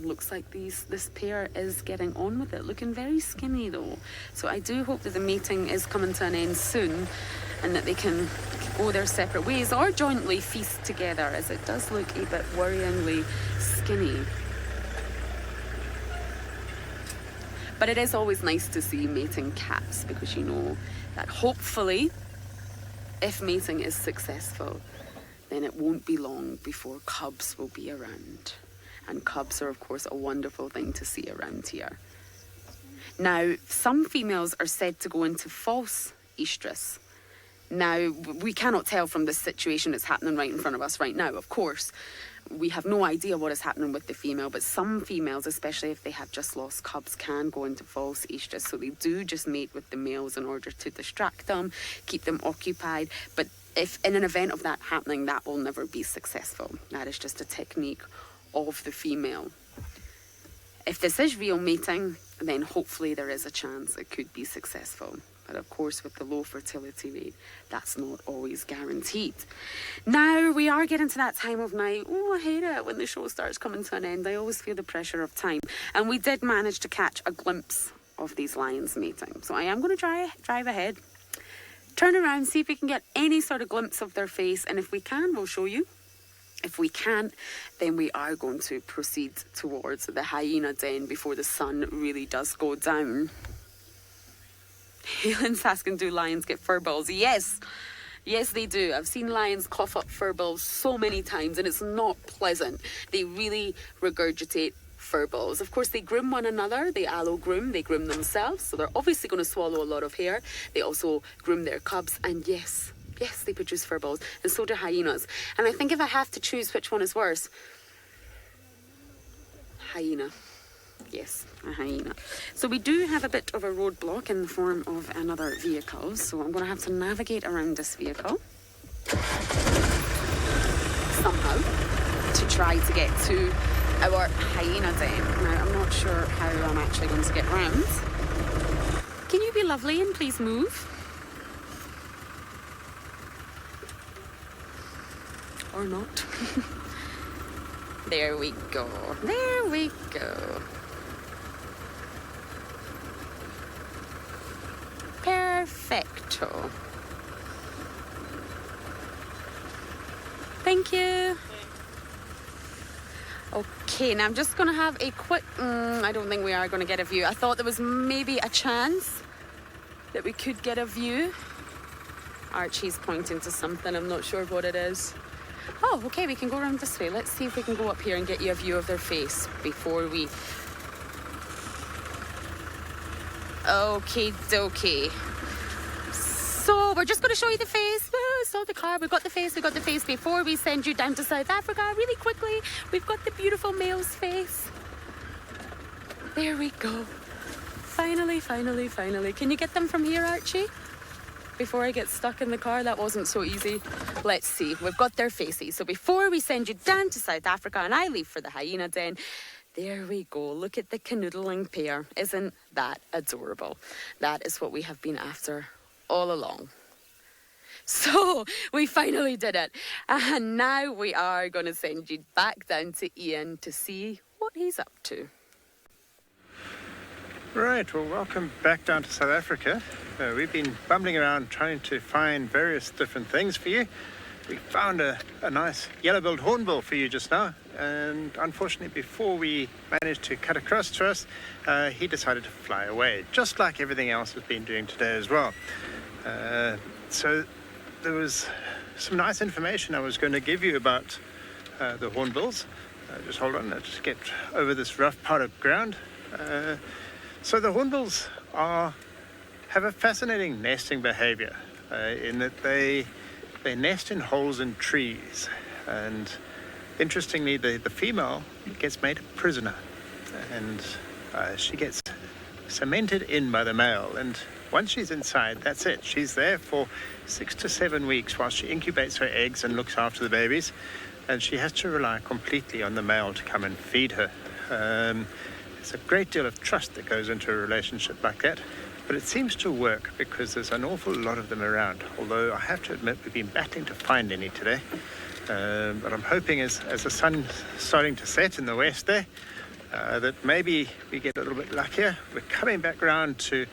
looks like this pair is getting on with it, looking very skinny though. So I do hope that the mating is coming to an end soon, and that they can go their separate ways or jointly feast together, as it does look a bit worryingly skinny. But it is always nice to see mating cats, because you know that hopefully, if mating is successful, then it won't be long before cubs will be around. And cubs are, of course, a wonderful thing to see around here. Now, some females are said to go into false estrus. Now, we cannot tell from this situation that's happening right in front of us right now, of course. We have no idea what is happening with the female, but some females, especially if they have just lost cubs, can go into false estrus. So they do just mate with the males in order to distract them, keep them occupied. But if in an event of that happening, that will never be successful. That is just a technique of the female. If this is real mating, then hopefully there is a chance it could be successful. But of course, with the low fertility rate, that's not always guaranteed. Now we are getting to that time of night. Oh, I hate it when the show starts coming to an end. I always feel the pressure of time. And we did manage to catch a glimpse of these lions mating. So I am going to drive ahead, turn around, see if we can get any sort of glimpse of their face. And if we can, we'll show you. If we can't, then we are going to proceed towards the hyena den before the sun really does go down. Helen's asking, do lions get fur balls? Yes, they do. I've seen lions cough up fur balls so many times, and it's not pleasant. They really regurgitate fur balls. Of course, they groom one another. They allo-groom. They groom themselves. So they're obviously going to swallow a lot of hair. They also groom their cubs. And yes, they produce fur balls. And so do hyenas. And I think if I have to choose which one is worse, hyena. Yes, a hyena. So we do have a bit of a roadblock in the form of another vehicle. So I'm going to have to navigate around this vehicle somehow to try to get to our hyena den. Now, I'm not sure how I'm actually going to get round. Can you be lovely and please move? Or not? There we go. There we go. Perfecto. Thank you. Okay, now I'm just going to have a quick... I don't think we are going to get a view. I thought there was maybe a chance that we could get a view. Archie's pointing to something. I'm not sure what it is. Oh, okay, we can go around this way. Let's see if we can go up here and get you a view of their face before we... Okie dokie. So we're just going to show you the face. Saw the car. We've got the face. Before we send you down to South Africa, really quickly, we've got the beautiful male's face. There we go. Finally. Can you get them from here, Archie? Before I get stuck in the car, that wasn't so easy. Let's see. We've got their faces. So before we send you down to South Africa and I leave for the hyena den, there we go. Look at the canoodling pair. Isn't that adorable? That is what we have been after all along. So we finally did it. And now we are going to send you back down to Ian to see what he's up to. Right, well, welcome back down to South Africa. We've been bumbling around trying to find various different things for you. We found a nice yellow-billed hornbill for you just now, and unfortunately before we managed to cut across to us, he decided to fly away, just like everything else has been doing today as well. So there was some nice information I was going to give you about the hornbills. Just hold on, let's just get over this rough part of ground. So the hornbills have a fascinating nesting behavior in that they nest in holes in trees, and interestingly the female gets made a prisoner, and she gets cemented in by the male, and once she's inside, that's it. She's there for 6 to 7 weeks while she incubates her eggs and looks after the babies, and she has to rely completely on the male to come and feed her. There's a great deal of trust that goes into a relationship like that, but it seems to work because there's an awful lot of them around, although I have to admit we've been battling to find any today. But I'm hoping as the sun's starting to set in the west there, that maybe we get a little bit luckier. We're coming back round to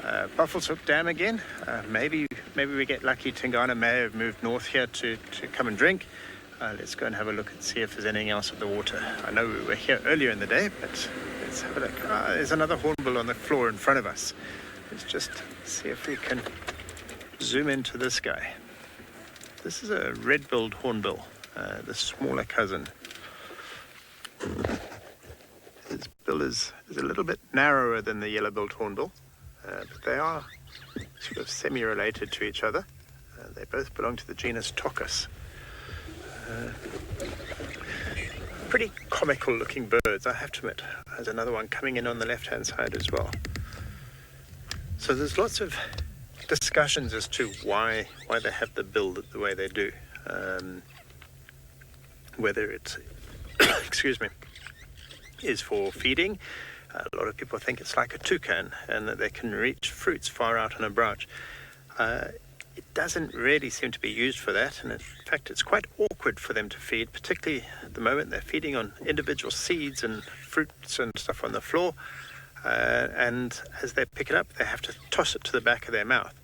Buffelshoek Dam again. Maybe we get lucky. Tingana may have moved north here to come and drink. Let's go and have a look and see if there's anything else at the water. I know we were here earlier in the day, but let's have a look. There's another hornbill on the floor in front of us. Let's just see if we can zoom into this guy. This is a red-billed hornbill, the smaller cousin. His bill is a little bit narrower than the yellow-billed hornbill, but they are sort of semi-related to each other. They both belong to the genus Tocus. Pretty comical looking birds, I have to admit. There's another one coming in on the left hand side as well. So there's lots of discussions as to why they have the bill the way they do. Whether it's excuse me, is for feeding. A lot of people think it's like a toucan and that they can reach fruits far out on a branch. It doesn't really seem to be used for that, and in fact it's quite awkward for them to feed, particularly at the moment they're feeding on individual seeds and fruits and stuff on the floor, and as they pick it up they have to toss it to the back of their mouth.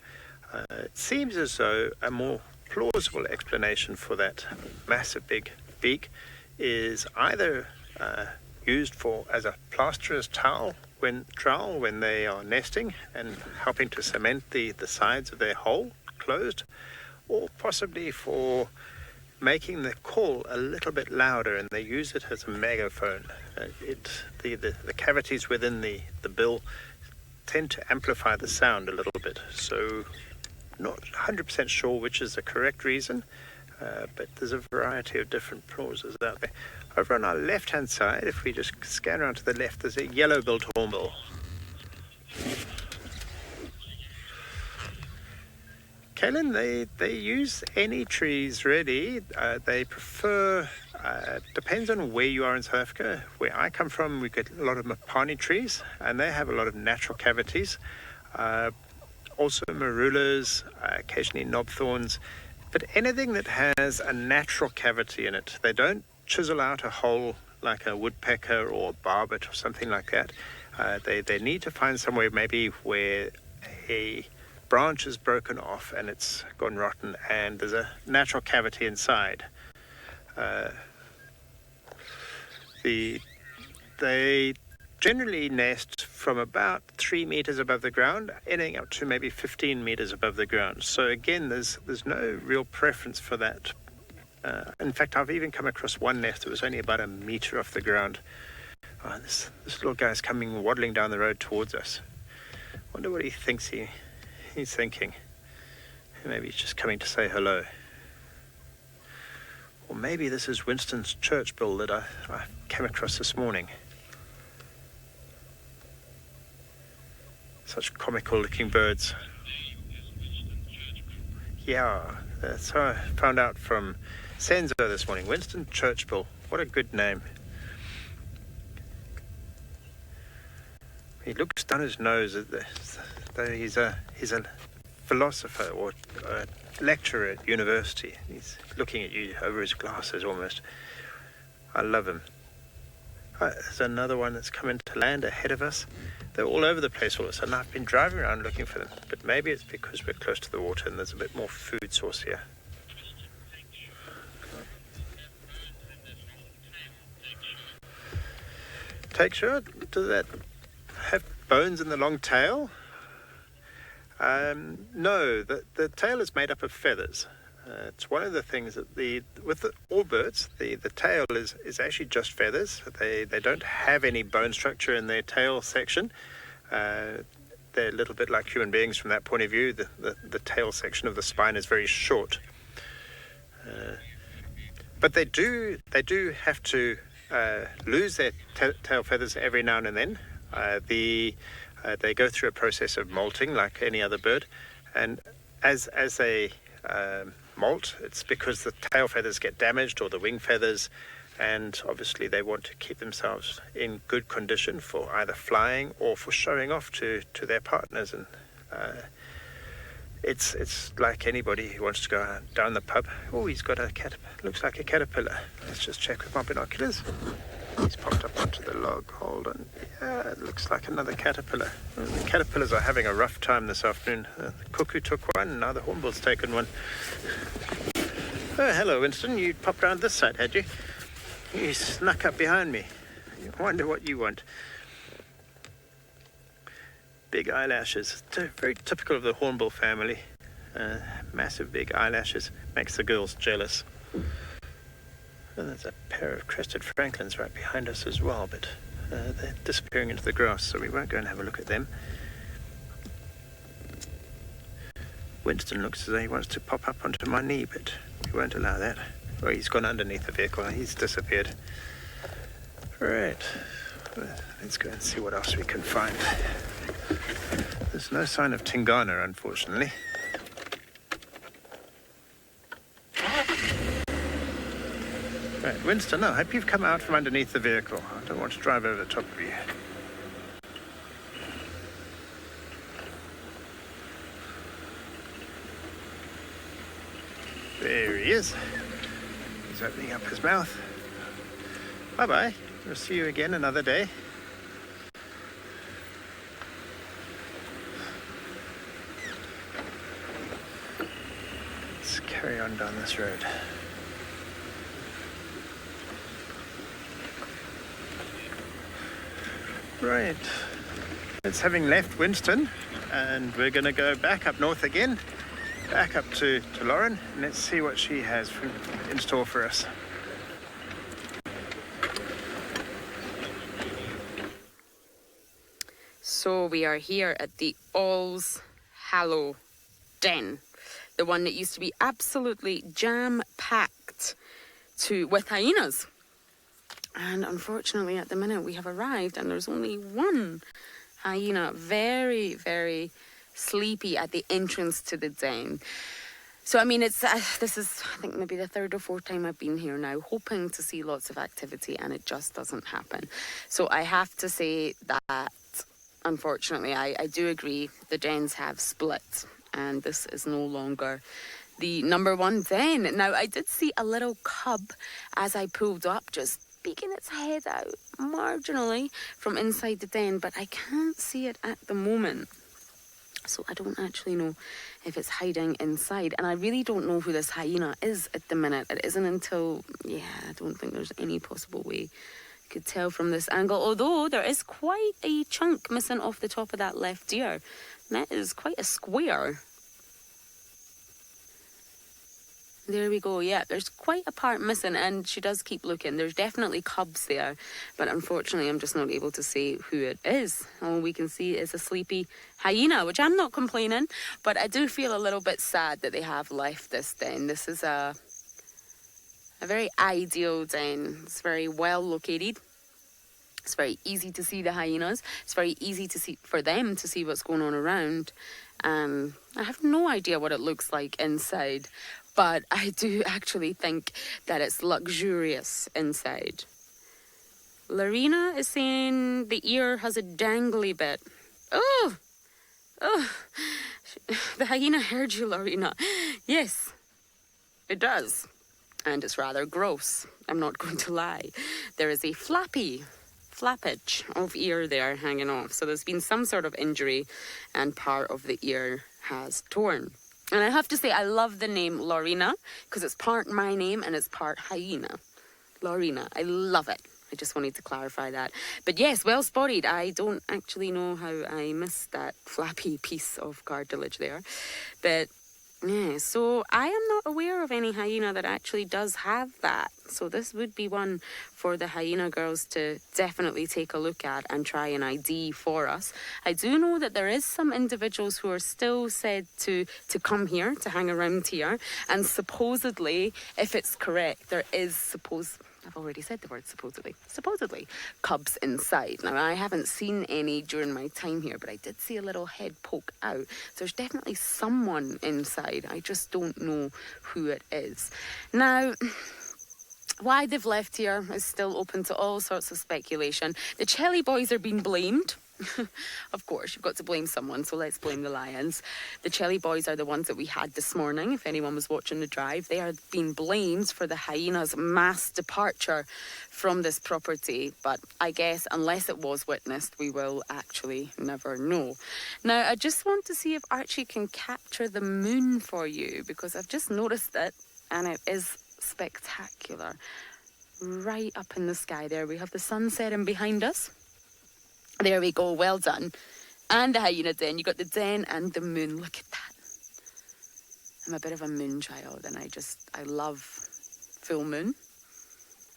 It seems as though a more plausible explanation for that massive big beak is either used as a plasterer's trowel when they are nesting and helping to cement the sides of their hole closed, or possibly for making the call a little bit louder, and they use it as a megaphone. The cavities within the bill tend to amplify the sound a little bit, so not 100% sure which is the correct reason, but there's a variety of different plauses out there. Over on our left hand side, if we just scan around to the left, there's a yellow-billed hornbill. Kaylin, they use any trees really. They prefer, depends on where you are in South Africa. Where I come from, we get a lot of mapani trees, and they have a lot of natural cavities. Also marulas, occasionally knobthorns, but anything that has a natural cavity in it. They don't chisel out a hole like a woodpecker or a barbet or something like that. They need to find somewhere maybe where a branch is broken off and it's gone rotten and there's a natural cavity inside. They generally nest from about 3 meters above the ground, ending up to maybe 15 meters above the ground. So again, there's no real preference for that. In fact, I've even come across one nest that was only about a meter off the ground. This little guy's coming waddling down the road towards us. Wonder what he thinks he's thinking. Maybe he's just coming to say hello. Or maybe this is Winston's church bill that I came across this morning. Such comical looking birds. Yeah, that's how I found out from Senzo this morning. Winston Churchbill. What a good name. He looks down his nose at this. He's a philosopher or a lecturer at university. He's looking at you over his glasses almost. I love him. There's another one that's coming to land ahead of us. They're all over the place all of a sudden. I've been driving around looking for them, but maybe it's because we're close to the water and there's a bit more food source here. Take sure. Does that have bones in the long tail? No, the tail is made up of feathers. It's one of the things that with all birds, the tail is actually just feathers. They don't have any bone structure in their tail section. They're a little bit like human beings from that point of view. The tail section of the spine is very short. But they do have to lose their tail feathers every now and then. They go through a process of molting like any other bird, and as they molt, it's because the tail feathers get damaged or the wing feathers, and obviously they want to keep themselves in good condition for either flying or for showing off to their partners. And it's like anybody who wants to go down the pub. Oh, he's got a looks like a caterpillar. Let's just check with my binoculars. He's popped up onto the log. Hold on. Yeah, it looks like another caterpillar. Well, the caterpillars are having a rough time this afternoon. The cuckoo took one, and now the hornbill's taken one. Oh, hello, Winston. You popped round this side, had you? You snuck up behind me. I wonder what you want. Big eyelashes. Very typical of the hornbill family. Massive big eyelashes. Makes the girls jealous. And there's a pair of crested francolins right behind us as well, but they're disappearing into the grass, so we won't go and have a look at them. Winston looks as though he wants to pop up onto my knee, but we won't allow that. Oh, he's gone underneath the vehicle. He's disappeared. Right. Let's go and see what else we can find. There's no sign of Tingana, unfortunately. Right, Winston, I hope you've come out from underneath the vehicle. I don't want to drive over the top of you. There he is. He's opening up his mouth. Bye-bye. We'll see you again another day. Let's carry on down this road. Right, it's having left Winston, and we're going to go back up north again, back up to Lauren, and let's see what she has in store for us. So we are here at the All's Hallow Den, the one that used to be absolutely jam-packed with hyenas. And unfortunately, at the minute, we have arrived and there's only one hyena, very, very sleepy at the entrance to the den. So, I mean, this is, I think, maybe the third or fourth time I've been here now, hoping to see lots of activity, and it just doesn't happen. So I have to say that, unfortunately, I do agree, the dens have split, and this is no longer the number one den. Now, I did see a little cub as I pulled up, just peeking its head out marginally from inside the den, but I can't see it at the moment. So I don't actually know if it's hiding inside. And I really don't know who this hyena is at the minute. It isn't until, I don't think there's any possible way I could tell from this angle. Although there is quite a chunk missing off the top of that left ear. And that is quite a square. There we go. Yeah, there's quite a part missing, and she does keep looking. There's definitely cubs there, but unfortunately I'm just not able to say who it is. All we can see is a sleepy hyena, which I'm not complaining, but I do feel a little bit sad that they have left this den. This is a very ideal den. It's very well located. It's very easy to see the hyenas. It's very easy to see for them to see what's going on around. I have no idea what it looks like inside, but I do actually think that it's luxurious inside. Larina is saying the ear has a dangly bit. Oh, the hyena heard you, Larina. Yes, it does. And it's rather gross. I'm not going to lie. There is a flappy flappage of ear there hanging off. So there's been some sort of injury and part of the ear has torn. And I have to say, I love the name Lorena because it's part my name and it's part hyena. Lorena, I love it. I just wanted to clarify that. But yes, well spotted. I don't actually know how I missed that flappy piece of cartilage there. But yeah, so I am not aware of any hyena that actually does have that. So this would be one for the hyena girls to definitely take a look at and try an ID for us. I do know that there is some individuals who are still said to come here, to hang around here. And supposedly, if it's correct, there is I've already said the word supposedly, cubs inside. Now, I haven't seen any during my time here, but I did see a little head poke out. So there's definitely someone inside. I just don't know who it is. Now, why they've left here is still open to all sorts of speculation. The Chelly boys are being blamed. Of course, you've got to blame someone, so let's blame the lions. The Chelly boys are the ones that we had this morning, if anyone was watching the drive. They are being blamed for the hyenas' mass departure from this property, but I guess unless it was witnessed, we will actually never know. Now, I just want to see if Archie can capture the moon for you, because I've just noticed it, and it is spectacular. Right up in the sky there, we have the sun setting behind us. There we go, well done. And the hyena den. You got the den and the moon. Look at that. I'm a bit of a moon child and I love full moon.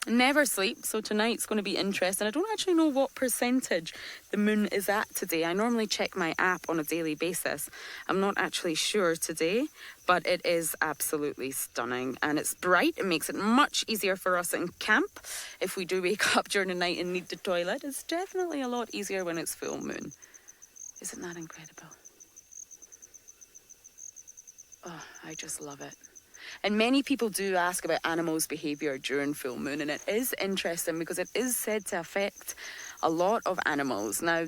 Never sleep, so tonight's going to be interesting. I don't actually know what percentage the moon is at today. I normally check my app on a daily basis. I'm not actually sure today, but it is absolutely stunning. And it's bright. It makes it much easier for us in camp. If we do wake up during the night and need the toilet, it's definitely a lot easier when it's full moon. Isn't that incredible? Oh, I just love it. And many people do ask about animals' behaviour during full moon, and it is interesting because it is said to affect a lot of animals. Now,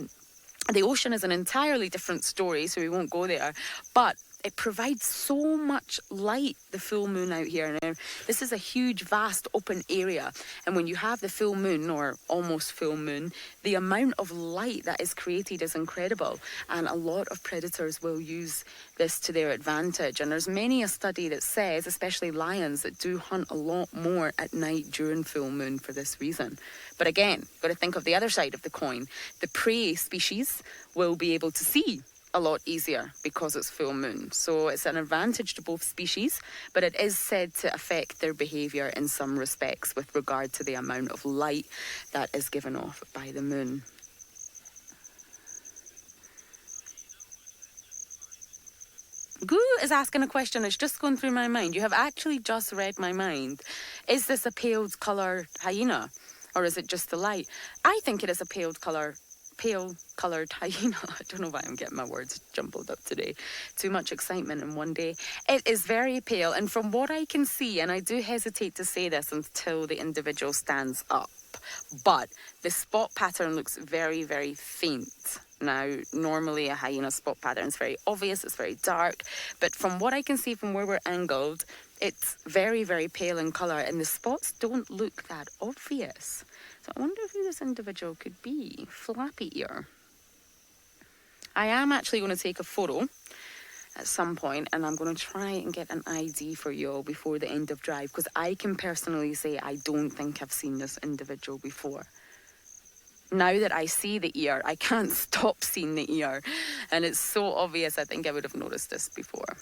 the ocean is an entirely different story, so we won't go there, but it provides so much light, the full moon out here. Now, this is a huge, vast, open area, and when you have the full moon, or almost full moon, the amount of light that is created is incredible, and a lot of predators will use this to their advantage. And there's many a study that says, especially lions, that do hunt a lot more at night during full moon for this reason. But again, got to think of the other side of the coin. The prey species will be able to see a lot easier because it's full moon. So it's an advantage to both species, but it is said to affect their behaviour in some respects with regard to the amount of light that is given off by the moon. Goo is asking a question that's just gone through my mind. You have actually just read my mind. Is this a pale-coloured hyena, or is it just the light? I think it is a pale-coloured hyena. I don't know why I'm getting my words jumbled up today. Too much excitement in one day. It is very pale, and from what I can see, and I do hesitate to say this until the individual stands up, but the spot pattern looks very, very faint. Now, normally a hyena spot pattern is very obvious, it's very dark, but from what I can see from where we're angled, it's very, very pale in colour, and the spots don't look that obvious. So I wonder who this individual could be. Flappy ear. I am actually going to take a photo at some point, and I'm going to try and get an ID for you all before the end of drive, because I can personally say I don't think I've seen this individual before. Now that I see the ear, I can't stop seeing the ear, and it's so obvious I think I would have noticed this before.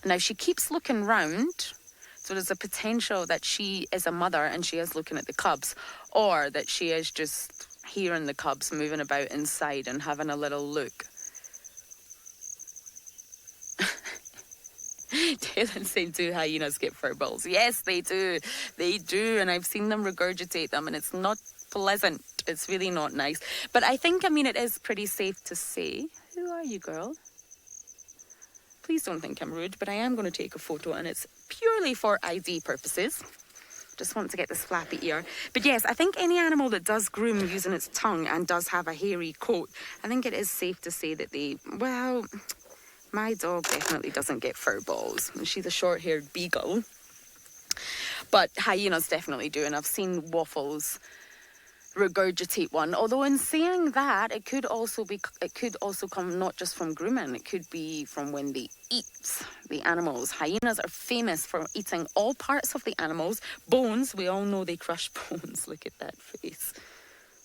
Now she keeps looking round, so there's a potential that she is a mother and she is looking at the cubs, or that she is just hearing the cubs moving about inside and having a little look. Taylor saying, do hyenas get fur balls? Yes, they do. They do, and I've seen them regurgitate them, and it's not pleasant. It's really not nice. But I think, it is pretty safe to say. Who are you, girl? Please don't think I'm rude, but I am going to take a photo, and it's purely for ID purposes. Just want to get this flappy ear. But yes, I think any animal that does groom using its tongue and does have a hairy coat, I think it is safe to say that they, well, my dog definitely doesn't get fur balls. She's a short-haired beagle. But hyenas definitely do, and I've seen Waffles regurgitate one. Although in saying that, it could also come not just from grooming, it could be from when they eat the animals. Hyenas are famous for eating all parts of the animals. Bones, we all know they crush bones. Look at that face.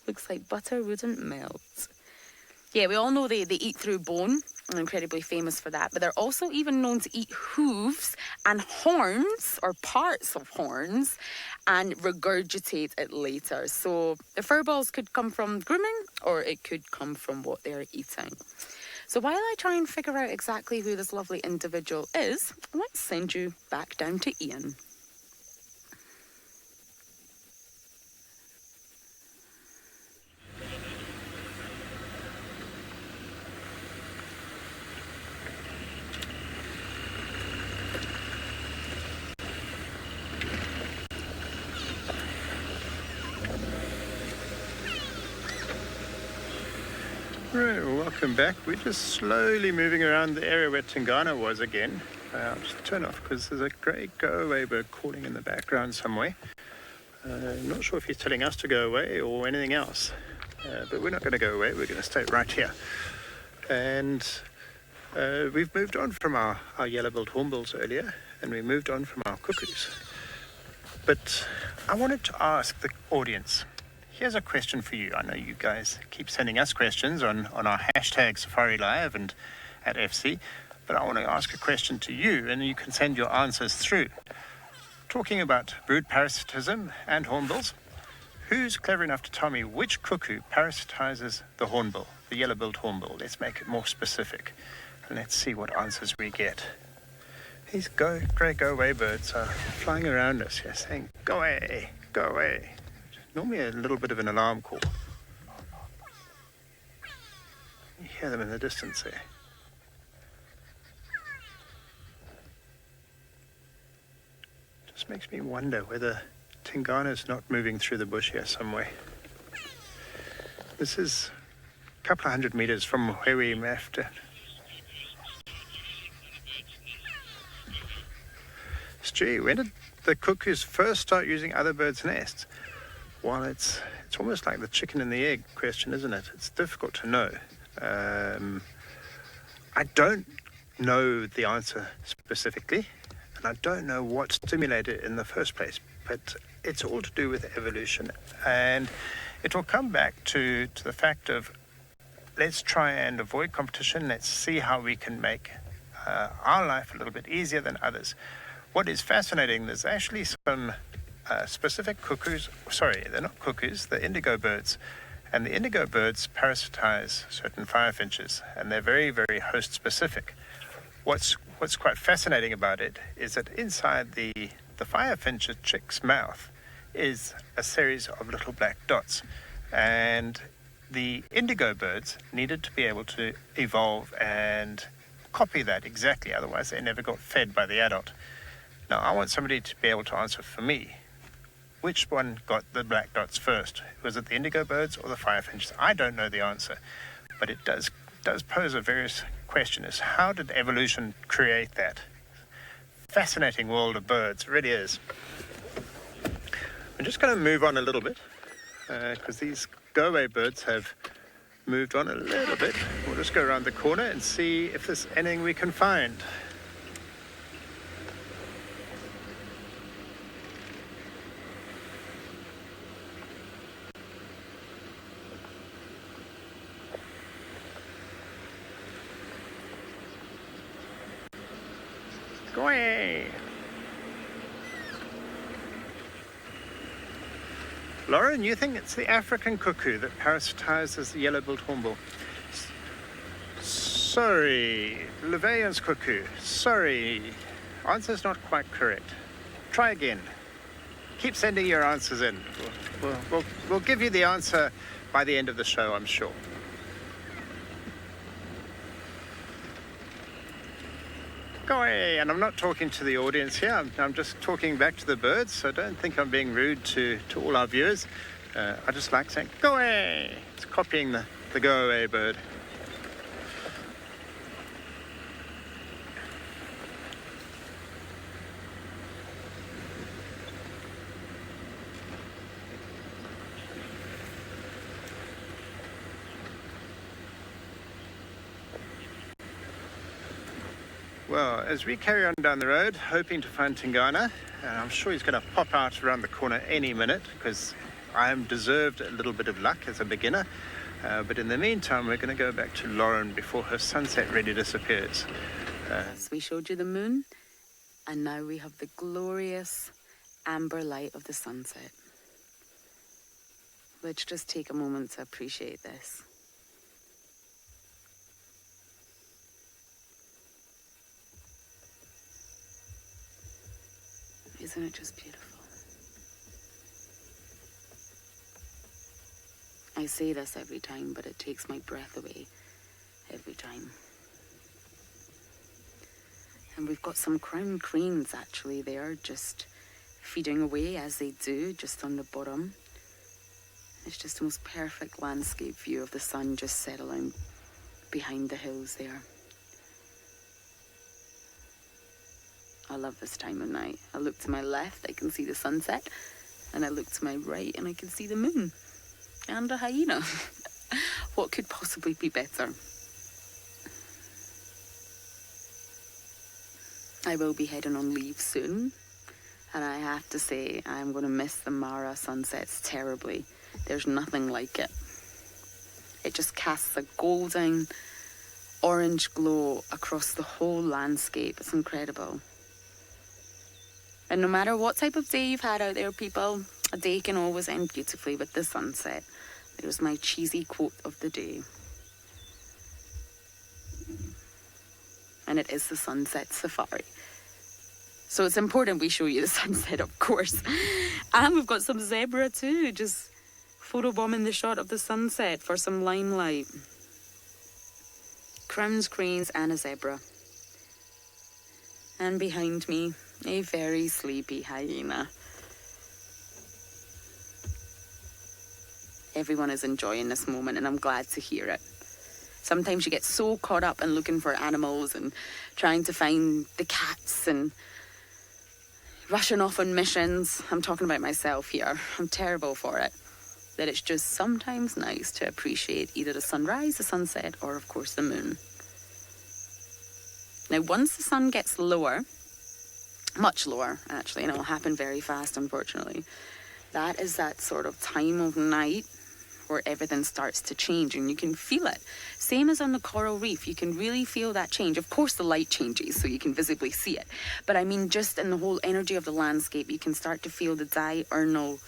Looks like butter wouldn't melt. Yeah, we all know they eat through bone. They're incredibly famous for that. But they're also even known to eat hooves and horns, or parts of horns, and regurgitate it later. So the fur balls could come from grooming, or it could come from what they're eating. So while I try and figure out exactly who this lovely individual is, let's send you back down to Ian. Right, well, welcome back. We're just slowly moving around the area where Tingana was again. I'll just turn off because there's a great go-away bird calling in the background somewhere. I'm not sure if he's telling us to go away or anything else, but we're not going to go away. We're going to stay right here. And we've moved on from our yellow-billed hornbills earlier, and we moved on from our cuckoos. But I wanted to ask the audience, here's a question for you. I know you guys keep sending us questions on our hashtag Safari Live and at FC, but I want to ask a question to you, and you can send your answers through. Talking about brood parasitism and hornbills, who's clever enough to tell me which cuckoo parasitizes the hornbill, the yellow-billed hornbill? Let's make it more specific, and let's see what answers we get. These great go-away birds are flying around us here saying, go away, go away. Normally a little bit of an alarm call. You hear them in the distance there. Just makes me wonder whether Tingana's not moving through the bush here somewhere. This is a couple of 100 meters from where we left it. Gee, when did the cuckoos first start using other birds' nests? Well, it's almost like the chicken and the egg question, isn't it? It's difficult to know. I don't know the answer specifically, and I don't know what stimulated it in the first place, but it's all to do with evolution. And it will come back to the fact of, let's try and avoid competition. Let's see how we can make our life a little bit easier than others. What is fascinating, there's actually some specific cuckoos, sorry, they're not cuckoos, they're indigo birds. And the indigo birds parasitize certain firefinches, and they're very, very host specific. What's quite fascinating about it is that inside the firefinch chick's mouth is a series of little black dots. And the indigo birds needed to be able to evolve and copy that exactly, otherwise they never got fed by the adult. Now, I want somebody to be able to answer for me. Which one got the black dots first? Was it the indigo birds or the firefinches? I don't know the answer, but it does pose a various question: is how did evolution create that? Fascinating world of birds, it really is. I'm just going to move on a little bit because these go-away birds have moved on a little bit. We'll just go around the corner and see if there's anything we can find. Go away. Lauren, you think it's the African cuckoo that parasitizes the yellow-billed hornbill? Sorry, Levaillan's cuckoo. Sorry, answer's not quite correct. Try again. Keep sending your answers in. We'll give you the answer by the end of the show, I'm sure. Go away. And I'm not talking to the audience here. I'm just talking back to the birds, so don't think I'm being rude to all our viewers. I just like saying, go away. It's copying the go-away bird. Well, as we carry on down the road, hoping to find Tingana, and I'm sure he's going to pop out around the corner any minute because I am deserved a little bit of luck as a beginner. But in the meantime, we're going to go back to Lauren before her sunset really disappears. So we showed you the moon, and now we have the glorious amber light of the sunset. Let's just take a moment to appreciate this. Isn't it just beautiful? I say this every time, but it takes my breath away every time. And we've got some crown cranes actually there, just feeding away as they do, just on the bottom. It's just the most perfect landscape view of the sun just settling behind the hills there. I love this time of night. I look to my left, I can see the sunset, and I look to my right and I can see the moon and a hyena. What could possibly be better? I will be heading on leave soon, and I have to say I'm going to miss the Mara sunsets terribly. There's nothing like it. It just casts a golden orange glow across the whole landscape. It's incredible. And no matter what type of day you've had out there, people, a day can always end beautifully with the sunset. There's my cheesy quote of the day. And it is the sunset safari. So it's important we show you the sunset, of course. And we've got some zebra too, just photobombing the shot of the sunset for some limelight. Crowns, cranes, and a zebra. And behind me, a very sleepy hyena. Everyone is enjoying this moment, and I'm glad to hear it. Sometimes you get so caught up in looking for animals and trying to find the cats and rushing off on missions. I'm talking about myself here. I'm terrible for it. That it's just sometimes nice to appreciate either the sunrise, the sunset, or of course the moon. Now, once the sun gets lower, much lower actually, and it'll happen very fast, unfortunately, that is that sort of time of night where everything starts to change, and you can feel it. Same as on the coral reef, you can really feel that change. Of course, the light changes, so you can visibly see it. But I mean, just in the whole energy of the landscape, you can start to feel the diurnal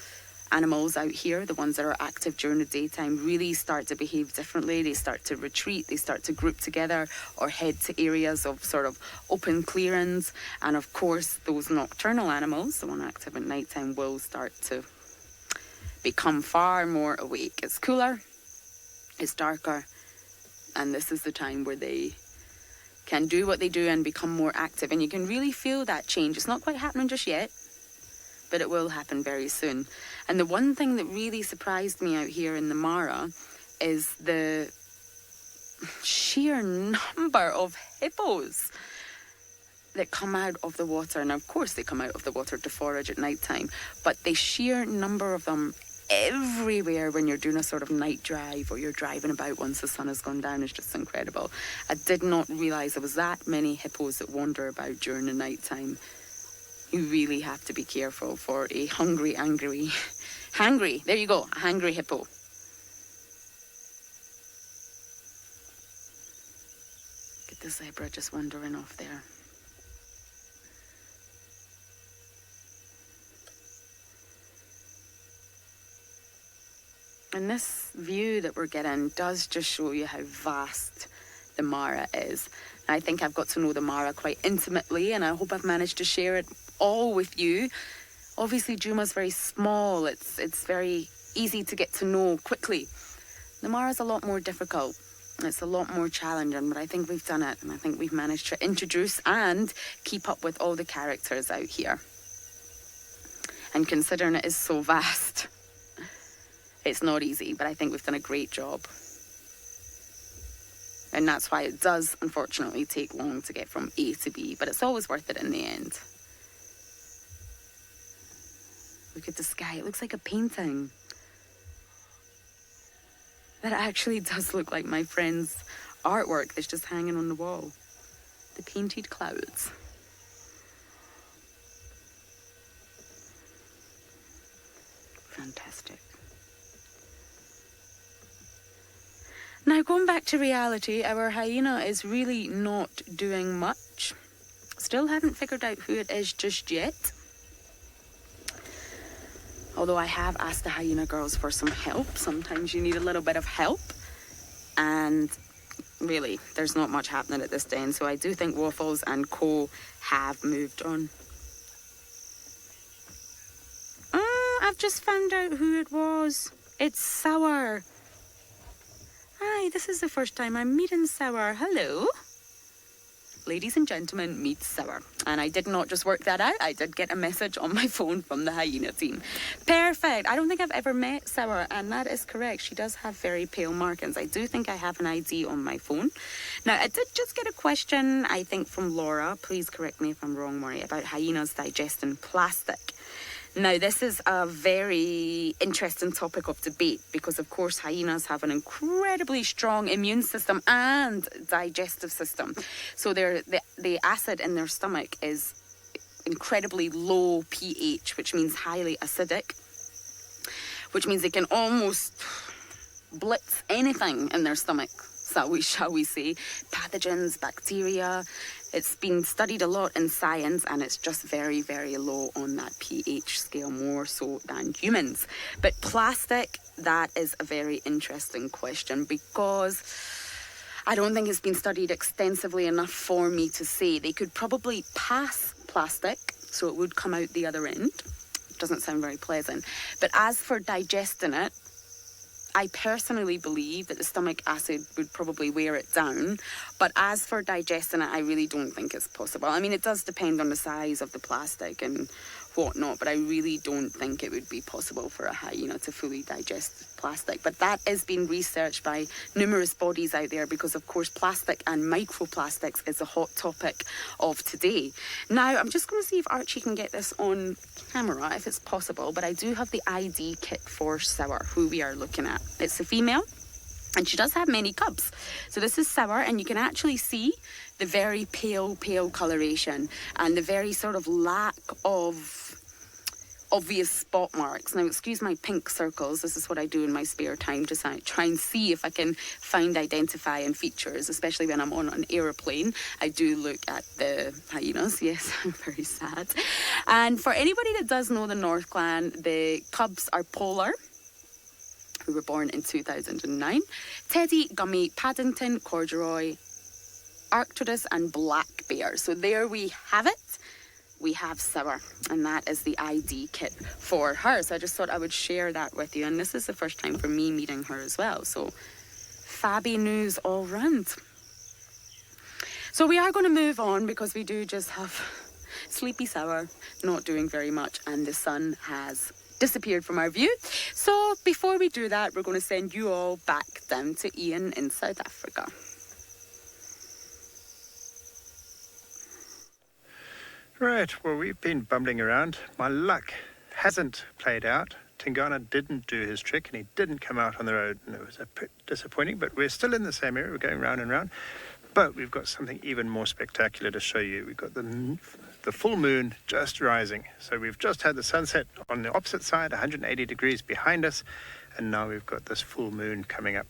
animals out here, the ones that are active during the daytime, really start to behave differently. They start to retreat, they start to group together or head to areas of sort of open clearings. And of course, those nocturnal animals, the one active at nighttime, will start to become far more awake. It's cooler, it's darker, and this is the time where they can do what they do and become more active. And you can really feel that change. It's not quite happening just yet, but it will happen very soon. And the one thing that really surprised me out here in the Mara is the sheer number of hippos that come out of the water. And of course they come out of the water to forage at nighttime, but the sheer number of them everywhere when you're doing a sort of night drive or you're driving about once the sun has gone down is just incredible. I did not realise there was that many hippos that wander about during the nighttime. You really have to be careful for a hungry, there you go, a hungry hippo. Get the zebra just wandering off there. And this view that we're getting does just show you how vast the Mara is. I think I've got to know the Mara quite intimately, and I hope I've managed to share it all with you. Obviously, Juma's very small. It's very easy to get to know quickly. The Mara's a lot more difficult. It's a lot more challenging, but I think we've done it, and I think we've managed to introduce and keep up with all the characters out here. And considering it is so vast, it's not easy, but I think we've done a great job. And that's why it does, unfortunately, take long to get from A to B, but it's always worth it in the end. Look at the sky, it looks like a painting. That actually does look like my friend's artwork that's just hanging on the wall. The painted clouds. Fantastic. Now, going back to reality, our hyena is really not doing much. Still haven't figured out who it is just yet. Although I have asked the hyena girls for some help. Sometimes you need a little bit of help. And really, there's not much happening at this den. So I do think Waffles and Co have moved on. Oh, I've just found out who it was. It's Sour. Hi, this is the first time I'm meeting Sour. Hello. Ladies and gentlemen, meet Sour. And I did not just work that out. I did get a message on my phone from the hyena team. Perfect. I don't think I've ever met Sour, and that is correct. She does have very pale markings. I do think I have an ID on my phone. Now, I did just get a question, I think, from Laura. Please correct me if I'm wrong, Maury, about hyenas digesting plastic. Now, this is a very interesting topic of debate because, of course, hyenas have an incredibly strong immune system and digestive system. So the acid in their stomach is incredibly low pH, which means highly acidic, which means they can almost blitz anything in their stomach, shall we say, pathogens, bacteria. It's been studied a lot in science, and it's just very, very low on that pH scale, more so than humans. But plastic, that is a very interesting question because I don't think it's been studied extensively enough for me to say. They could probably pass plastic, so it would come out the other end. Doesn't sound very pleasant. But as for digesting it, I personally believe that the stomach acid would probably wear it down. But as for digesting it, I really don't think it's possible. I mean, it does depend on the size of the plastic and whatnot, but I really don't think it would be possible for a hyena to fully digest plastic. But that is being researched by numerous bodies out there because, of course, plastic and microplastics is a hot topic of today. Now, I'm just going to see if Archie can get this on camera, if it's possible, but I do have the ID kit for Sour, who we are looking at. It's a female, and she does have many cubs. So this is Sour, and you can actually see the very pale coloration and the very sort of lack of obvious spot marks. Now, excuse my pink circles. This is what I do in my spare time to try and see if I can find identifying features, especially when I'm on an aeroplane. I do look at the hyenas. Yes, I'm very sad. And for anybody that does know the North Clan, the cubs are Polar, who were born in 2009. Teddy, Gummy, Paddington, Corduroy, Arcturus and Black Bear. So there we have it. We have Sour, and that is the ID kit for her. So I just thought I would share that with you. And this is the first time for me meeting her as well. So Fabby news all round. So we are going to move on because we do just have sleepy Sour, not doing very much, and the sun has disappeared from our view. So before we do that, we're going to send you all back down to Ian in South Africa. Right, well, we've been bumbling around. My luck hasn't played out. Tingana didn't do his trick, and he didn't come out on the road, and it was a bit disappointing, but we're still in the same area. We're going round and round, but we've got something even more spectacular to show you. We've got the full moon just rising. So we've just had the sunset on the opposite side, 180 degrees behind us, and now we've got this full moon coming up.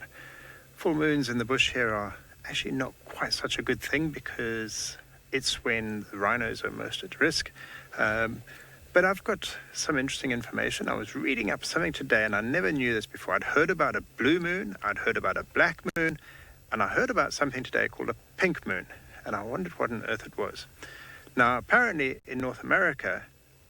Full moons in the bush here are actually not quite such a good thing because it's when the rhinos are most at risk. But I've got some interesting information. I was reading up something today, and I never knew this before. I'd heard about a blue moon, I'd heard about a black moon, and I heard about something today called a pink moon, and I wondered what on earth it was. Now, apparently in North America,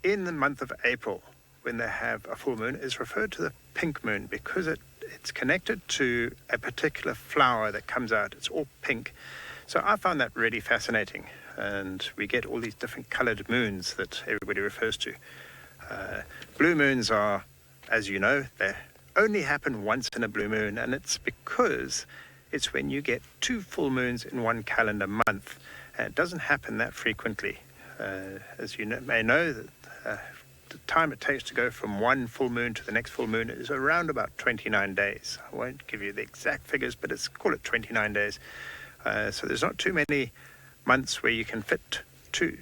in the month of April, when they have a full moon, is referred to the pink moon because it's connected to a particular flower that comes out. It's all pink. So I found that really fascinating. And we get all these different colored moons that everybody refers to. Blue moons are, as you know, they only happen once in a blue moon, and it's because it's when you get 2 full moons in one calendar month. And it doesn't happen that frequently. As you may know, the time it takes to go from one full moon to the next full moon is around about 29 days. I won't give you the exact figures, but call it 29 days. So there's not too many months where you can fit two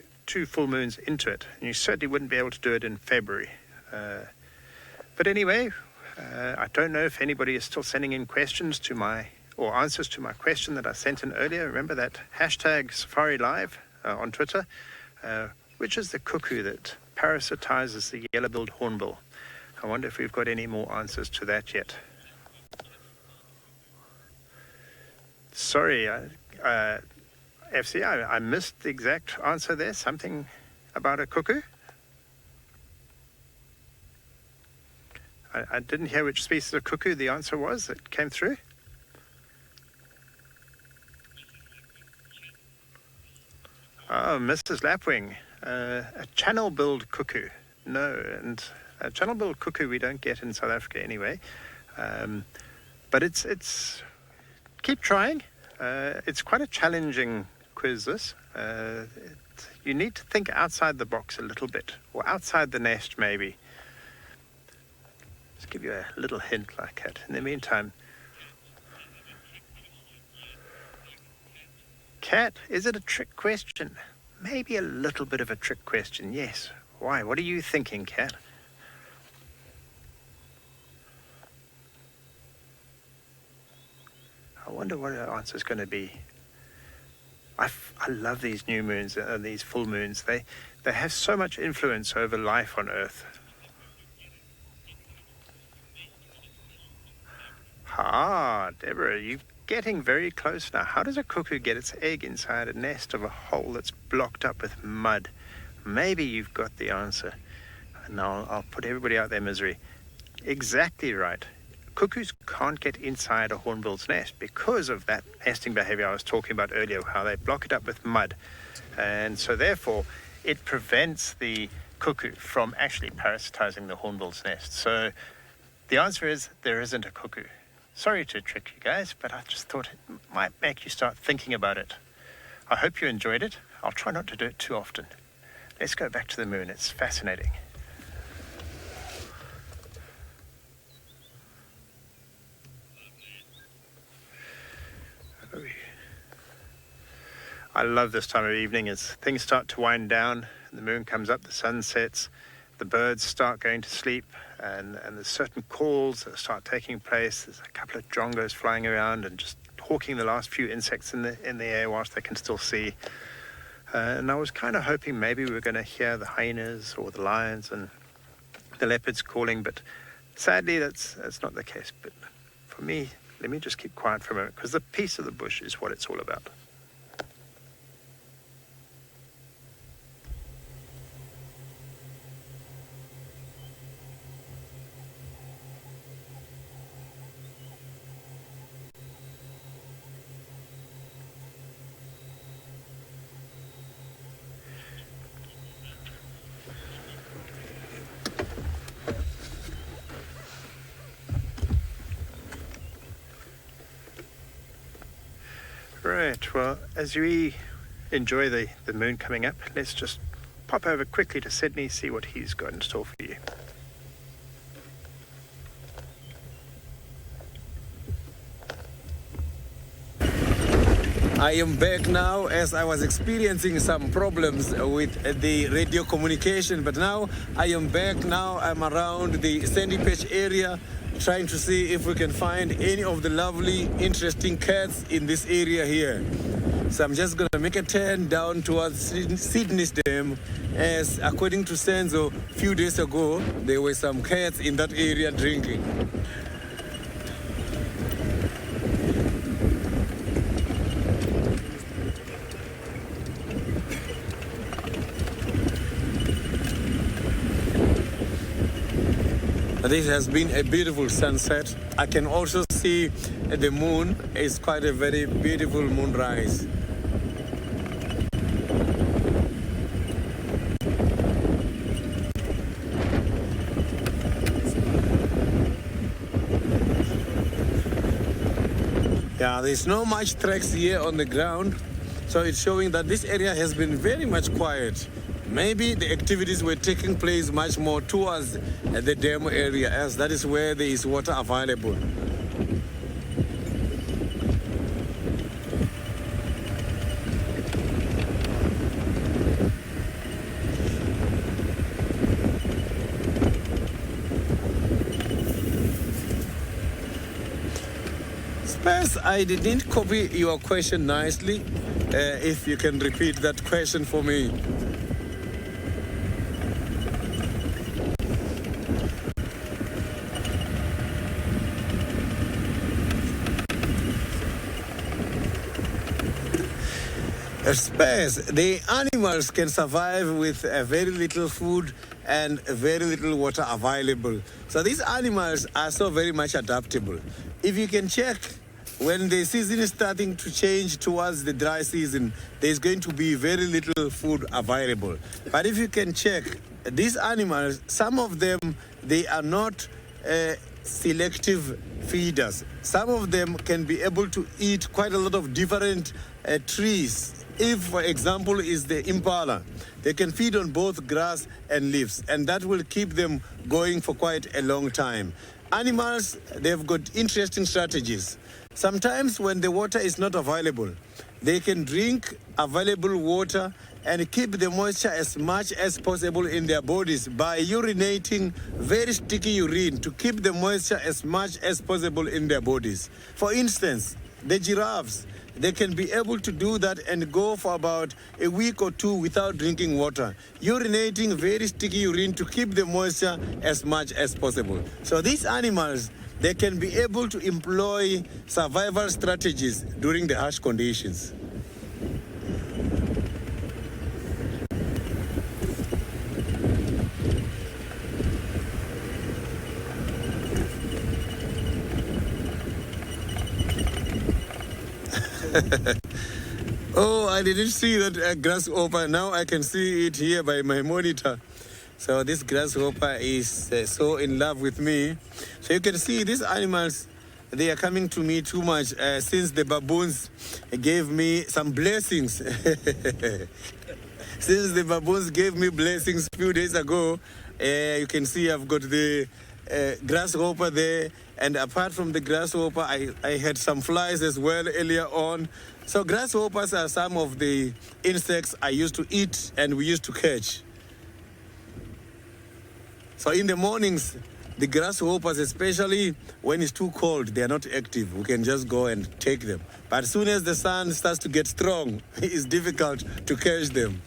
full moons into it. And you certainly wouldn't be able to do it in February. But anyway, I don't know if anybody is still sending in questions to or answers to my question that I sent in earlier. Remember that hashtag Safari Live on Twitter, which is the cuckoo that parasitizes the yellow-billed hornbill. I wonder if we've got any more answers to that yet. Sorry, FC, I missed the exact answer there. Something about a cuckoo? I didn't hear which species of cuckoo the answer was that came through. Oh, Mrs. Lapwing, a channel-billed cuckoo. No, and a channel-billed cuckoo we don't get in South Africa anyway. But it's keep trying. It's quite a challenging quiz, this. You need to think outside the box a little bit, or outside the nest maybe. Just give you a little hint like that. In the meantime, Cat, is it a trick question? Maybe a little bit of a trick question, yes. Why? What are you thinking, Cat? I wonder what our answer is going to be. I love these new moons and these full moons. They have so much influence over life on Earth. Ah, Deborah, you're getting very close now. How does a cuckoo get its egg inside a nest of a hole that's blocked up with mud? Maybe you've got the answer. And now I'll put everybody out their misery. Exactly right. Cuckoos can't get inside a hornbill's nest because of that nesting behavior I was talking about earlier, how they block it up with mud. And so therefore, it prevents the cuckoo from actually parasitizing the hornbill's nest. So the answer is there isn't a cuckoo. Sorry to trick you guys, but I just thought it might make you start thinking about it. I hope you enjoyed it. I'll try not to do it too often. Let's go back to the moon. It's fascinating. I love this time of evening as things start to wind down, the moon comes up, the sun sets, the birds start going to sleep, and there's certain calls that start taking place. There's a couple of drongos flying around and just hawking the last few insects in the air whilst they can still see. And I was kind of hoping maybe we were going to hear the hyenas or the lions and the leopards calling, but sadly that's not the case. But for me, let me just keep quiet for a moment, because the peace of the bush is what it's all about. Right, well, as we enjoy the moon coming up, let's just pop over quickly to Sydney, see what he's got in store for you. I am back now, as I was experiencing some problems with the radio communication, but now I am back. Now I'm around the Sandy Patch area, trying to see if we can find any of the lovely, interesting cats in this area here. So I'm just gonna make a turn down towards Sydney's Dam, as according to Senzo, a few days ago, there were some cats in that area drinking. This has been a beautiful sunset. I can also see the moon. It's quite a very beautiful moonrise. Yeah, there's no much tracks here on the ground, so it's showing that this area has been very much quiet. Maybe the activities were taking place much more towards the dam area, as that is where there is water available. Spence, I didn't copy your question nicely. If you can repeat that question for me. Space. The animals can survive with very little food and very little water available. So these animals are so very much adaptable. If you can check, when the season is starting to change towards the dry season, there's going to be very little food available. But if you can check, these animals, some of them, they are not selective feeders. Some of them can be able to eat quite a lot of different trees. If, for example, is the impala, they can feed on both grass and leaves, and that will keep them going for quite a long time. Animals, they've got interesting strategies. Sometimes when the water is not available, they can drink available water and keep the moisture as much as possible in their bodies by urinating very sticky urine to keep the moisture as much as possible in their bodies. For instance, the giraffes, they can be able to do that and go for about a week or two without drinking water, urinating very sticky urine to keep the moisture as much as possible. So these animals, they can be able to employ survival strategies during the harsh conditions. Oh, I didn't see that grasshopper. Now I can see it here by my monitor. So this grasshopper is so in love with me. So you can see these animals, they are coming to me too much since the baboons gave me some blessings. Since the baboons gave me blessings a few days ago, you can see I've got the grasshopper there. And apart from the grasshopper, I had some flies as well earlier on. So grasshoppers are some of the insects I used to eat and we used to catch. So in the mornings, the grasshoppers, especially when it's too cold, they are not active. We can just go and take them. But as soon as the sun starts to get strong, it's difficult to catch them.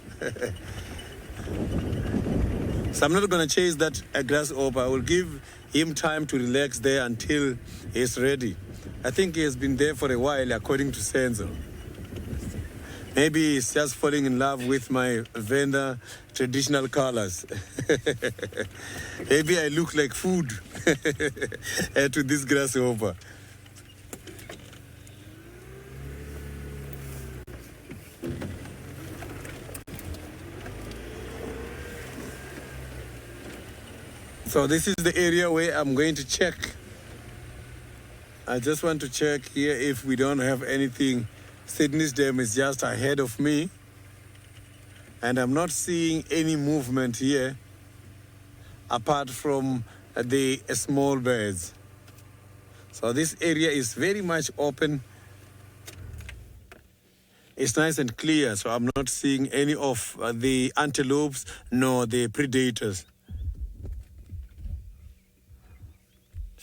So I'm not going to chase that grasshopper. I will give him time to relax there until he's ready. I think he has been there for a while, according to Senzo. Maybe he's just falling in love with my Venda traditional colors. Maybe I look like food to this grasshopper. So this is the area where I'm going to check. I just want to check here if we don't have anything. Sydney's Dam is just ahead of me. And I'm not seeing any movement here apart from the small birds. So this area is very much open. It's nice and clear, so I'm not seeing any of the antelopes nor the predators.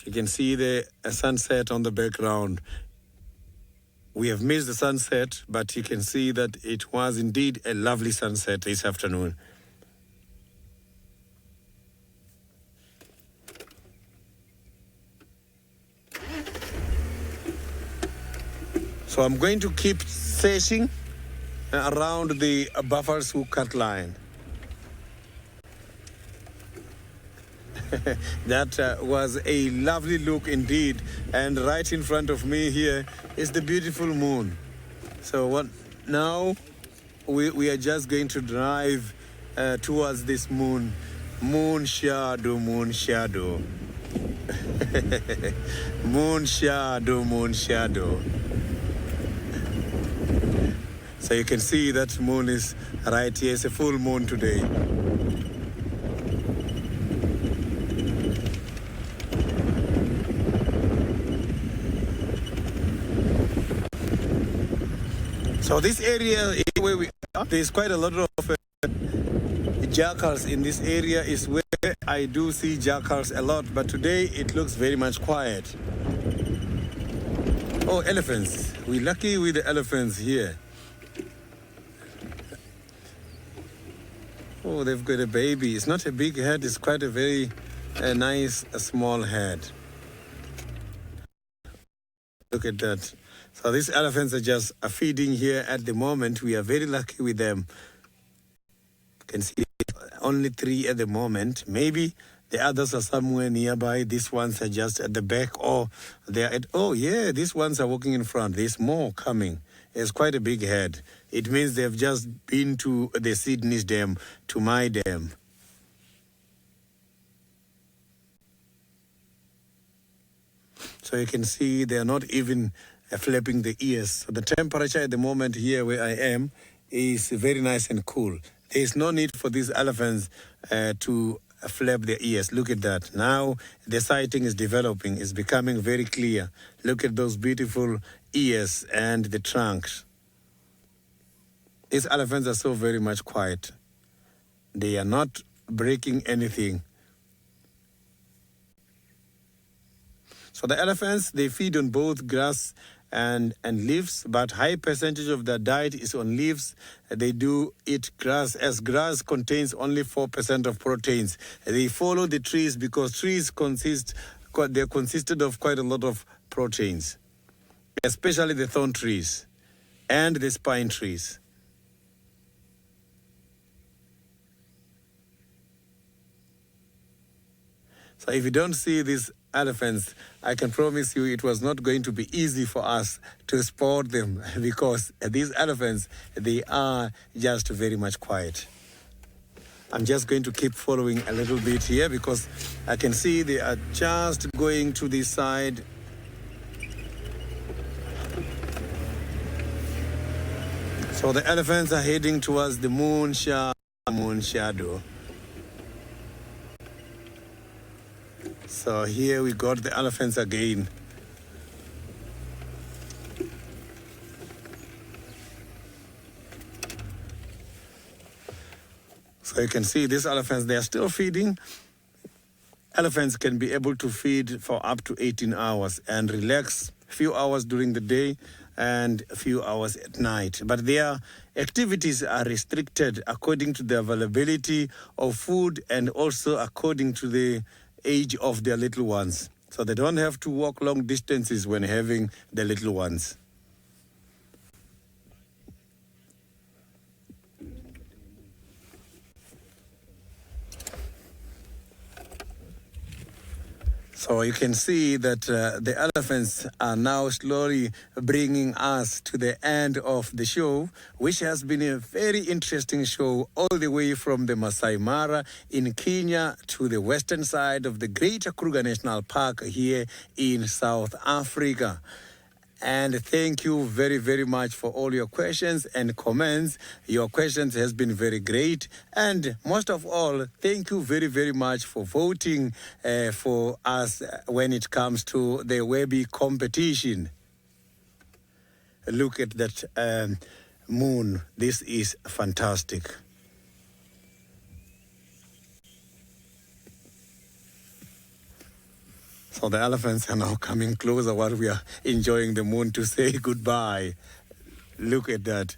You can see the sunset on the background. We have missed the sunset, but you can see that it was indeed a lovely sunset this afternoon. So I'm going to keep searching around the Buffalo's cut line. That was a lovely look indeed, and right in front of me here is the beautiful moon. So what now we are just going to drive towards this moon. Moon shadow, moon shadow. Moon shadow, moon shadow. So you can see that moon is right here. It's a full moon today. So this area where we are, there's quite a lot of jackals in this area. Is where I do see jackals a lot, but today it looks very much quiet. Oh, elephants. We're lucky with the elephants here. Oh, they've got a baby. It's not a big head. It's quite a very nice, small head. Look at that. So these elephants are just feeding here at the moment. We are very lucky with them. You can see only 3 at the moment. Maybe the others are somewhere nearby. These ones are just at the back, or they are at, oh yeah, these ones are walking in front. There's more coming. It's quite a big head. It means they've just been to the Sydney's Dam, to my dam. So you can see they are not even flapping the ears. So the temperature at the moment here where I am is very nice and cool. There is no need for these elephants to flap their ears. Look at that. Now the sighting is developing. It's becoming very clear. Look at those beautiful ears and the trunks. These elephants are so very much quiet. They are not breaking anything. So the elephants, they feed on both grass and leaves, but high percentage of their diet is on leaves. They do eat grass, as grass contains only 4% of proteins. They follow the trees because trees they're consisted of quite a lot of proteins, especially the thorn trees and the spine trees. So if you don't see these elephants, I can promise you it was not going to be easy for us to spot them, because these elephants, they are just very much quiet. I'm just going to keep following a little bit here because I can see they are just going to this side. So the elephants are heading towards the moon shadow. So here we got the elephants again. So you can see these elephants, they are still feeding. Elephants can be able to feed for up to 18 hours and relax a few hours during the day and a few hours at night. But their activities are restricted according to the availability of food and also according to the age of their little ones. So they don't have to walk long distances when having the little ones. So you can see that the elephants are now slowly bringing us to the end of the show, which has been a very interesting show all the way from the Maasai Mara in Kenya to the western side of the greater Kruger National Park here in South Africa. And thank you very, very much for all your questions and comments. Your questions has been very great. And most of all, thank you very, very much for voting for us when it comes to the Webby competition. Look at that moon. This is fantastic. So the elephants are now coming closer while we are enjoying the moon to say goodbye. Look at that.